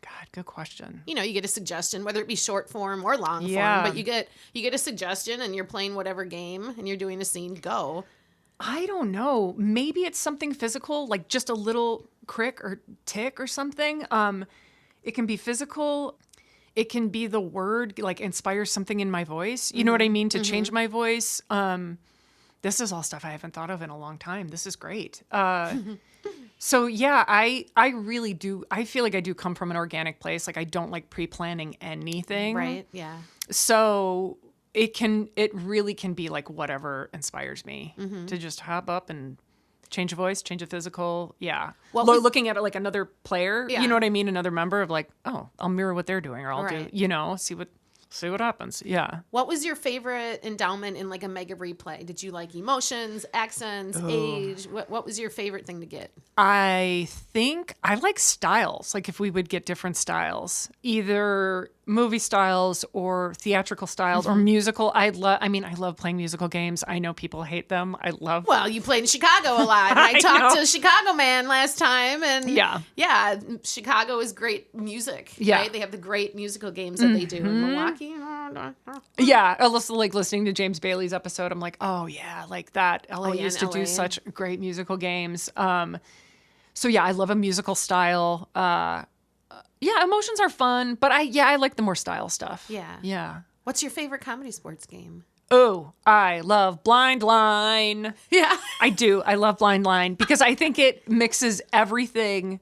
God, good question. You know, you get a suggestion, whether it be short form or long form, but you get a suggestion and you're playing whatever game and you're doing a scene, go. I don't know. Maybe it's something physical, like just a little crick or tick or something. It can be physical. It can be the word, like, inspires something in my voice. You know what I mean? To change my voice. This is all stuff I haven't thought of in a long time. This is great. So yeah, I really do. I feel like I do come from an organic place. Like, I don't like pre-planning anything. Right. Yeah. So it really can be like whatever inspires me to just hop up and change a voice, change a physical. Yeah. Looking at it like another player, you know what I mean? Another member of, like, oh, I'll mirror what they're doing, or I'll do, see what happens. Yeah. What was your favorite endowment in, like, a mega replay? Did you like emotions, accents, age? What was your favorite thing to get? I think I like styles. Like, if we would get different styles, either movie styles or theatrical styles or musical. I love playing musical games. I know people hate them. Well, you played in Chicago a lot. And I talked to a Chicago man last time, and yeah, Chicago is great music. Yeah. Right? They have the great musical games that they do in Milwaukee. Yeah, I also like listening to James Bailey's episode. I'm like, oh yeah, like that. LA used to do such great musical games. So yeah, I love a musical style. Yeah, emotions are fun, but I like the more style stuff. Yeah. Yeah. What's your favorite ComedySportz game? Oh, I love Blind Line. Yeah. I do. I love Blind Line because I think it mixes everything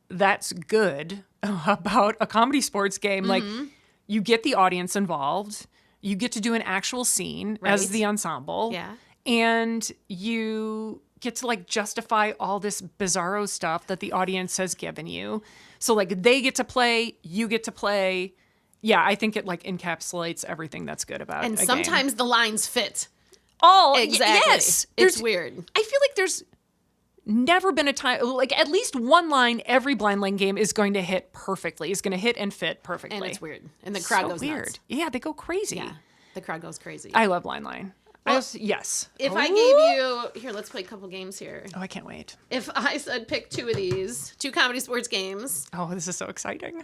that's good about a ComedySportz game. Like, you get the audience involved. You get to do an actual scene as the ensemble. Yeah. And you get to, like, justify all this bizarro stuff that the audience has given you. So, like, they get to play, you get to play. Yeah, I think it, like, encapsulates everything that's good about it. And sometimes the lines fit. Oh, exactly. Yes. It's weird. I feel like there's never been a time, like, at least one line every Blind Line game is going to hit perfectly. Is going to hit and fit perfectly. And it's weird. And the crowd goes weird. Nuts. Yeah, they go crazy. Yeah, the crowd goes crazy. I love Blind Line. Well, yes. If I gave you... Here, let's play a couple games here. Oh, I can't wait. If I said pick two of these, two ComedySportz games. Oh, this is so exciting.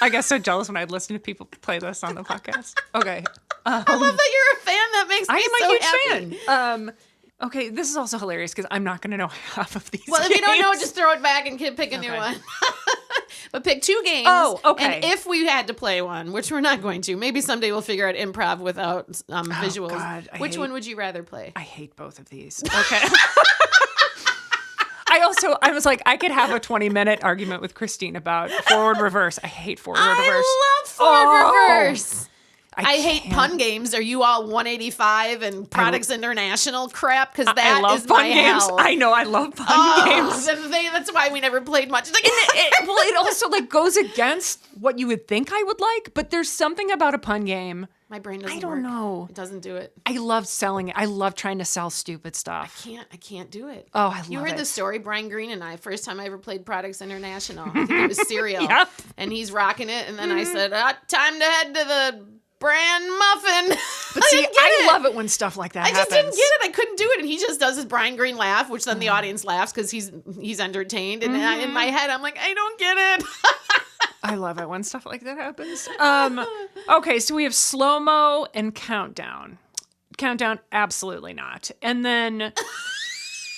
I get so jealous when I'd listen to people play this on the podcast. Okay. I love that you're a fan. That makes me so I am a happy. huge fan. Okay, this is also hilarious because I'm not going to know half of these Well, games. if you don't know, just throw it back and pick a new one. But pick two games. Oh, okay. And if we had to play one, which we're not going to, maybe someday we'll figure out improv without visuals. God, Which one would you rather play? I hate both of these. Okay. I was like, I could have a 20-minute argument with Christine about forward reverse. I hate forward reverse. I love forward reverse. I hate can't. pun games. Are you all 185 and Products International crap? Because I that love is pun my games. hell. I know, I love pun games. That's why we never played much. Like, It also, like, goes against what you would think I would like, but there's something about a pun game. my brain doesn't I don't work. know. It doesn't do it. I love selling it. I love trying to sell stupid stuff. I can't do it. Oh, I love You heard it. the story, Brian Green and I, first time I ever played Products International. I think it was Cereal. Yep. And he's rocking it. And then I said, time to head to the bran muffin. But see, I love it when stuff like that happens. I just didn't get it. I couldn't do it. And he just does his Brian Green laugh, which then the audience laughs because he's entertained. And in my head, I'm like, I don't get it. I love it when stuff like that happens. Okay, so we have slow-mo and countdown. Countdown, absolutely not. And then...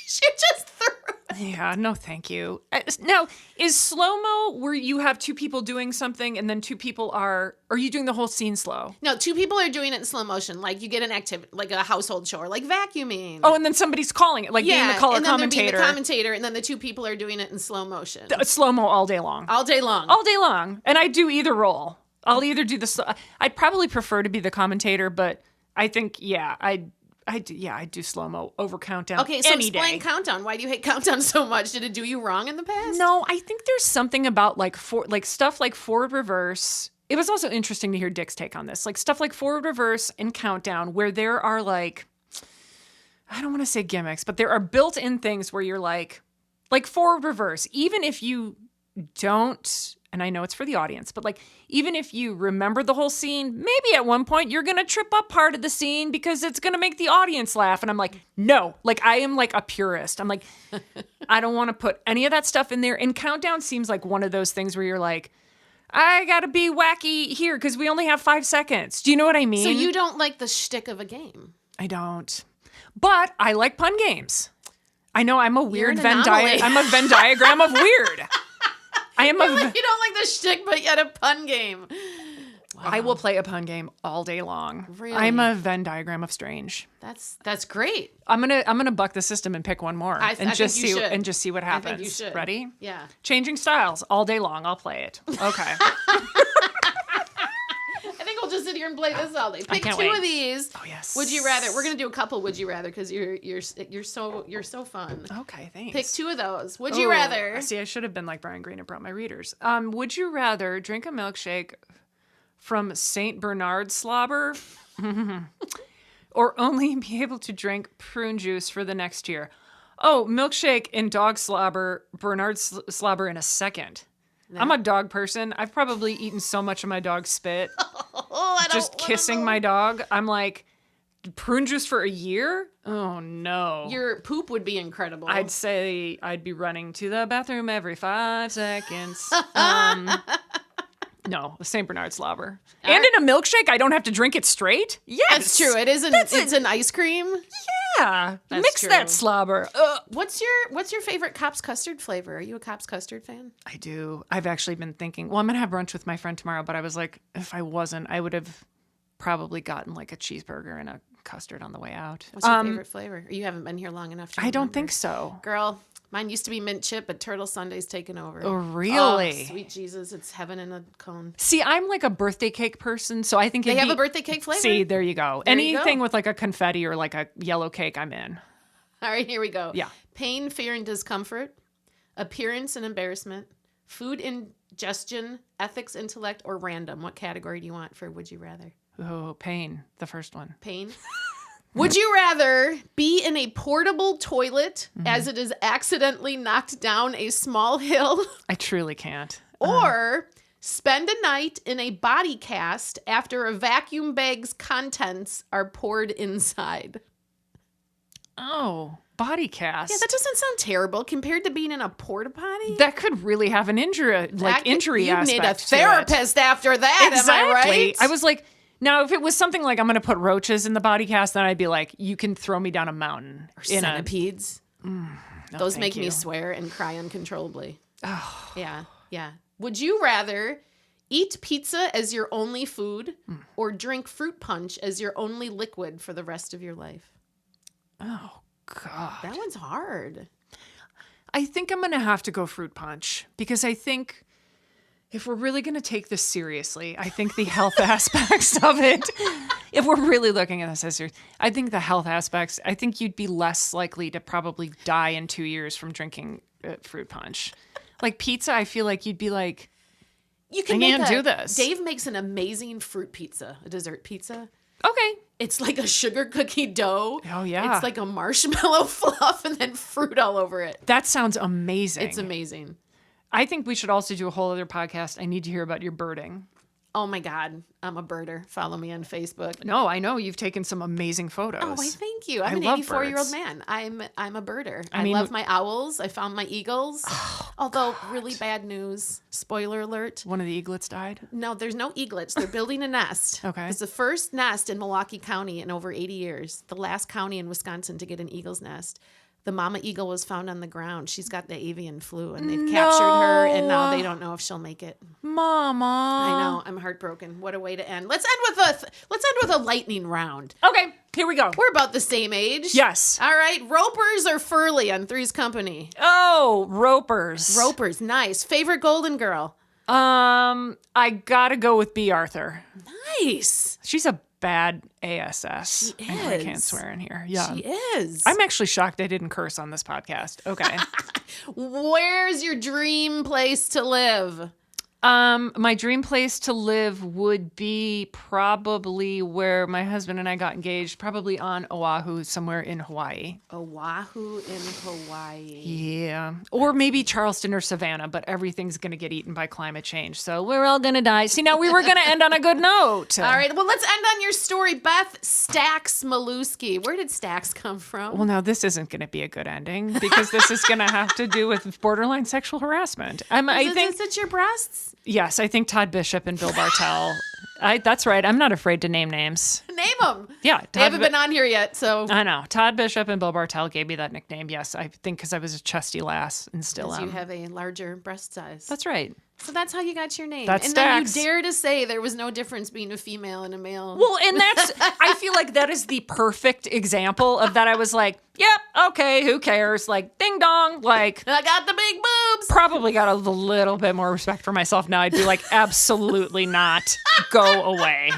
She just threw it. Yeah, no thank you. Now, is slow-mo where you have two people doing something and then two people are you doing the whole scene slow? No, two people are doing it in slow motion. Like you get an activity, like a household chore, like vacuuming. Oh, and then somebody's calling it, like being the color and then commentator. Being the commentator, and then the two people are doing it in slow motion. Slow-mo all day long. All day long. All day long. And I do either role. I'll either do I'd probably prefer to be the commentator, but I think, I do slow-mo over countdown. Okay, so any explain day. Countdown. Why do you hate Countdown so much? Did it do you wrong in the past? No, I think there's something about stuff like forward reverse. It was also interesting to hear Dick's take on this. Like stuff like forward reverse and countdown where there are like, I don't want to say gimmicks, but there are built-in things where you're like forward reverse, even if you don't, and I know it's for the audience, but like, even if you remember the whole scene, maybe at one point you're going to trip up part of the scene because it's going to make the audience laugh. And I'm like, no, like I am like a purist. I'm like, I don't want to put any of that stuff in there. And countdown seems like one of those things where you're like, I got to be wacky here because we only have 5 seconds. Do you know what I mean? So you don't like the shtick of a game? I don't. But I like pun games. I know I'm a weird I'm a Venn diagram of weird. I am you don't like the shtick, but yet a pun game. Wow. I will play a pun game all day long. Really? I'm a Venn diagram of strange. That's great. I'm gonna buck the system and pick one more I think you should. And just see what happens. I think you should. Ready? Yeah. Changing styles all day long. I'll play it. Okay. I think we'll just sit here and play this all day. Pick two wait. of these. Oh yes. Would you rather? We're gonna do a couple. Would you rather? Because you're so fun. Okay, thanks. Pick two of those. Would you rather? See, I should have been like Brian Green and brought my readers. Would you rather drink a milkshake from St. Bernard slobber, or only be able to drink prune juice for the next year? Oh, milkshake and dog slobber, Bernard slobber in a second. No. I'm a dog person. I've probably eaten so much of my dog's spit. Just kissing my dog. I'm like, prune juice for a year? Oh, no. Your poop would be incredible. I'd say I'd be running to the bathroom every 5 seconds. No, the St. Bernard slobber. And in a milkshake, I don't have to drink it straight? Yes. That's true. It isn't. It's an ice cream. Yeah. That's Mix true. that slobber. What's your favorite Cops Custard flavor? Are you a Cops Custard fan? I do. I've actually been thinking, well, I'm going to have brunch with my friend tomorrow, but I was like, if I wasn't, I would have probably gotten like a cheeseburger and a custard on the way out. What's your favorite flavor? You haven't been here long enough to remember. I don't think so. Girl, mine used to be mint chip, but Turtle Sunday's taken over. Oh, really? Oh, sweet Jesus, it's heaven in a cone. See, I'm like a birthday cake person, so I think they have a birthday cake flavor? See, there you go. There Anything you go. with like a confetti or like a yellow cake, I'm in. All right, here we go. Yeah. Pain, fear, and discomfort, appearance and embarrassment, food ingestion, ethics, intellect, or random. What category do you want for Would You Rather? Oh, pain, the first one. Pain. Would you rather be in a portable toilet as it is accidentally knocked down a small hill? I truly can't. Or spend a night in a body cast after a vacuum bag's contents are poured inside? Oh, body cast. Yeah, that doesn't sound terrible compared to being in a porta potty. That could really have an injury aspect. You need a therapist after that, exactly. Am I right? I was like, now if it was something like I'm going to put roaches in the body cast, then I'd be like, you can throw me down a mountain. Or centipedes. No, those make you. me swear and cry uncontrollably. Oh. Yeah. Would you rather eat pizza as your only food or drink fruit punch as your only liquid for the rest of your life? Oh, God. That one's hard. I think I'm going to have to go fruit punch because I think if we're really going to take this seriously, I think the health aspects of it, if we're really looking at this as serious, I think the health aspects, I think you'd be less likely to probably die in 2 years from drinking fruit punch. Like pizza, I feel like you'd be like, you can I can't do this. Dave makes an amazing fruit pizza, a dessert pizza. Okay. It's like a sugar cookie dough. Oh, yeah. It's like a marshmallow fluff and then fruit all over it. That sounds amazing. It's amazing. I think we should also do a whole other podcast. I need to hear about your birding. Oh my God, I'm a birder. Follow me on Facebook. No, I know you've taken some amazing photos. Oh, why, thank you. I'm an love 84-year-old birds. man. I'm a birder. I love my owls. I found my eagles. Although, really bad news. Spoiler alert. One of the eaglets died? No, there's no eaglets. They're building a nest. Okay. It's the first nest in Milwaukee County in over 80 years. The last county in Wisconsin to get an eagle's nest. The mama eagle was found on the ground. She's got the avian flu, and they've captured her, and now they don't know if she'll make it. Mama. I know. I'm heartbroken. What a way to end. Let's end with a lightning round. Okay, here we go. We're about the same age. Yes. All right. Ropers or Furley on Three's Company? Oh, ropers. Ropers. Nice. Favorite Golden Girl? I gotta go with B. Arthur. Nice. She's a bad ASS. She I know I is. can't swear in here. Yeah. She is. I'm actually shocked I didn't curse on this podcast. Okay. Where's your dream place to live? My dream place to live would be probably where my husband and I got engaged, probably on Oahu, somewhere in Hawaii. Oahu in Hawaii. Yeah. Or maybe Charleston or Savannah, but everything's going to get eaten by climate change. So we're all going to die. See, now we were going to end on a good note. All right. Well, let's end on your story. Beth Stax Melewski. Where did Stax come from? Well, now this isn't going to be a good ending because this is going to have to do with borderline sexual harassment. Is it your breasts? Yes, I think Todd Bishop and Bill Bartell. That's right. I'm not afraid to name names. Name them. Yeah. They haven't been on here yet, so. I know. Todd Bishop and Bill Bartell gave me that nickname. Yes, I think because I was a chesty lass and still am. You have a larger breast size. That's right. So that's how you got your name. That's and then you Stax. dare to say there was no difference between a female and a male. Well, and I feel like that is the perfect example of that. I was like, yep, okay, who cares? Like, ding dong, like. I got the big boobs. Probably got a little bit more respect for myself now. I'd be like, absolutely not. Go away.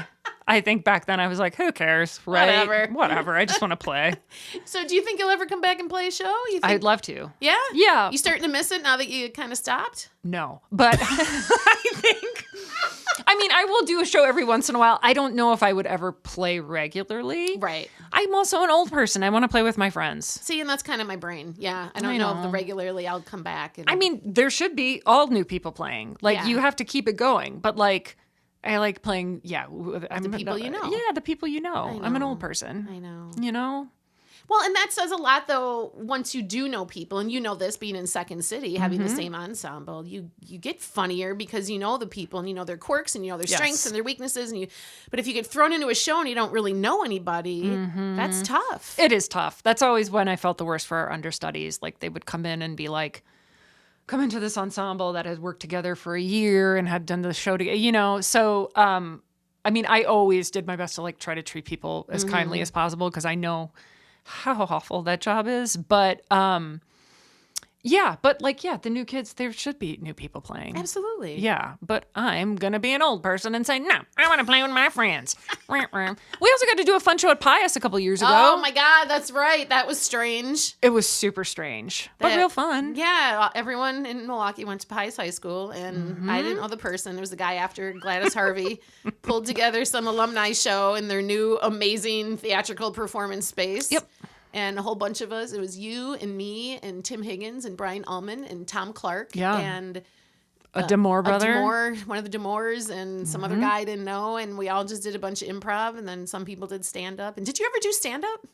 I think back then I was like, who cares, right? Whatever. I just want to play. So do you think you'll ever come back and play a show? I'd love to. Yeah? Yeah. You starting to miss it now that you kind of stopped? No. But I mean, I will do a show every once in a while. I don't know if I would ever play regularly. Right. I'm also an old person. I want to play with my friends. See, and that's kind of my brain. Yeah. I don't know if regularly I'll come back. I mean, there should be all new people playing. Like, you have to keep it going. But, like, I like playing, the people you know. Yeah, the people you know. I'm an old person. I know. You know? Well, and that says a lot, though, once you do know people, and you know this being in Second City, having the same ensemble, you get funnier because you know the people and you know their quirks and you know their strengths and their weaknesses. But if you get thrown into a show and you don't really know anybody, that's tough. It is tough. That's always when I felt the worst for our understudies. Like, they would come in and be like, come into this ensemble that has worked together for a year and had done the show together, you know? So, I mean, I always did my best to, like, try to treat people as kindly as possible because I know how awful that job is. But, the new kids, there should be new people playing. Absolutely. Yeah, but I'm going to be an old person and say, no, I want to play with my friends. We also got to do a fun show at Pius a couple years ago. Oh, my God, that's right. That was strange. It was super strange, but real fun. Yeah, everyone in Milwaukee went to Pius High School, and I didn't know the person. There was a guy after Gladys Harvey pulled together some alumni show in their new amazing theatrical performance space. Yep. And a whole bunch of us. It was you and me and Tim Higgins and Brian Ullman and Tom Clark. Yeah. And a Demore brother. One of the Demores and some other guy I didn't know. And we all just did a bunch of improv. And then some people did stand-up. And did you ever do stand-up?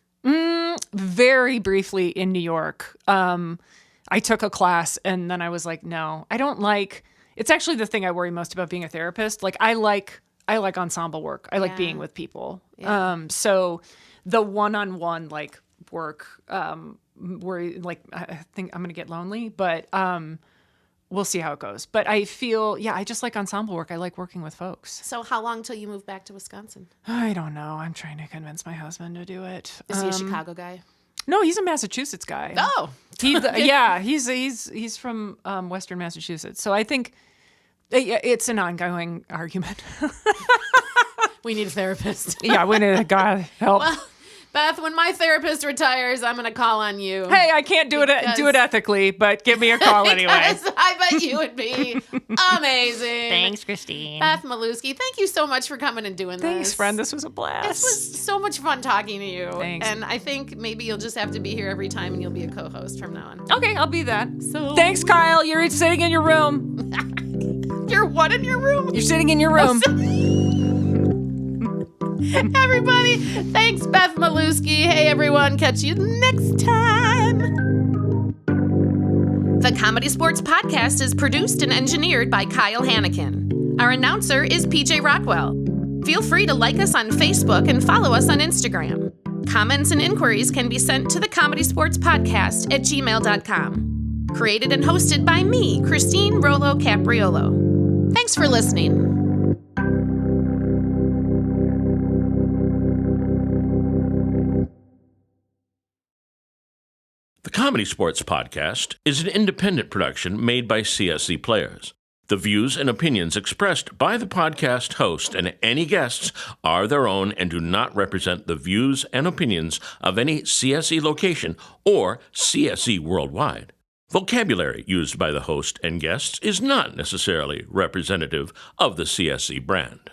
Very briefly in New York. I took a class and then I was like, no, I don't like, it's actually the thing I worry most about being a therapist. Like, I like ensemble work. I like being with people. Yeah. So the one-on-one, like, work where, like, I think I'm gonna get lonely, but we'll see how it goes. But I feel, I just like ensemble work. I like working with folks. So how long till you move back to Wisconsin? I don't know. I'm trying to convince my husband to do it. Is he a Chicago guy? No, he's a Massachusetts guy. Oh, he's from Western Massachusetts. So I think it's an ongoing argument. We need a therapist. Yeah, we need a guy help. Well, Beth, when my therapist retires, I'm going to call on you. Hey, I can't do it ethically, but give me a call anyway. I bet you would be amazing. Thanks, Christine. Beth Melewski, thank you so much for coming and doing this. Thanks, friend. This was a blast. This was so much fun talking to you. Thanks. And I think maybe you'll just have to be here every time and you'll be a co-host from now on. Okay, I'll be that. So Thanks, Kyle. You're sitting in your room. You're what in your room? You're sitting in your room. Everybody, thanks, Beth Melewski. Hey, everyone, catch you next time. The ComedySportz Podcast is produced and engineered by Kyle Hanneken. Our announcer is PJ Rockwell. Feel free to like us on Facebook and follow us on Instagram. Comments and inquiries can be sent to the ComedySportz Podcast at gmail.com. Created and hosted by me, Christine Rollo Capriolo. Thanks for listening. The ComedySportz Podcast is an independent production made by CSz players. The views and opinions expressed by the podcast host and any guests are their own and do not represent the views and opinions of any CSz location or CSz Worldwide. Vocabulary used by the host and guests is not necessarily representative of the CSz brand.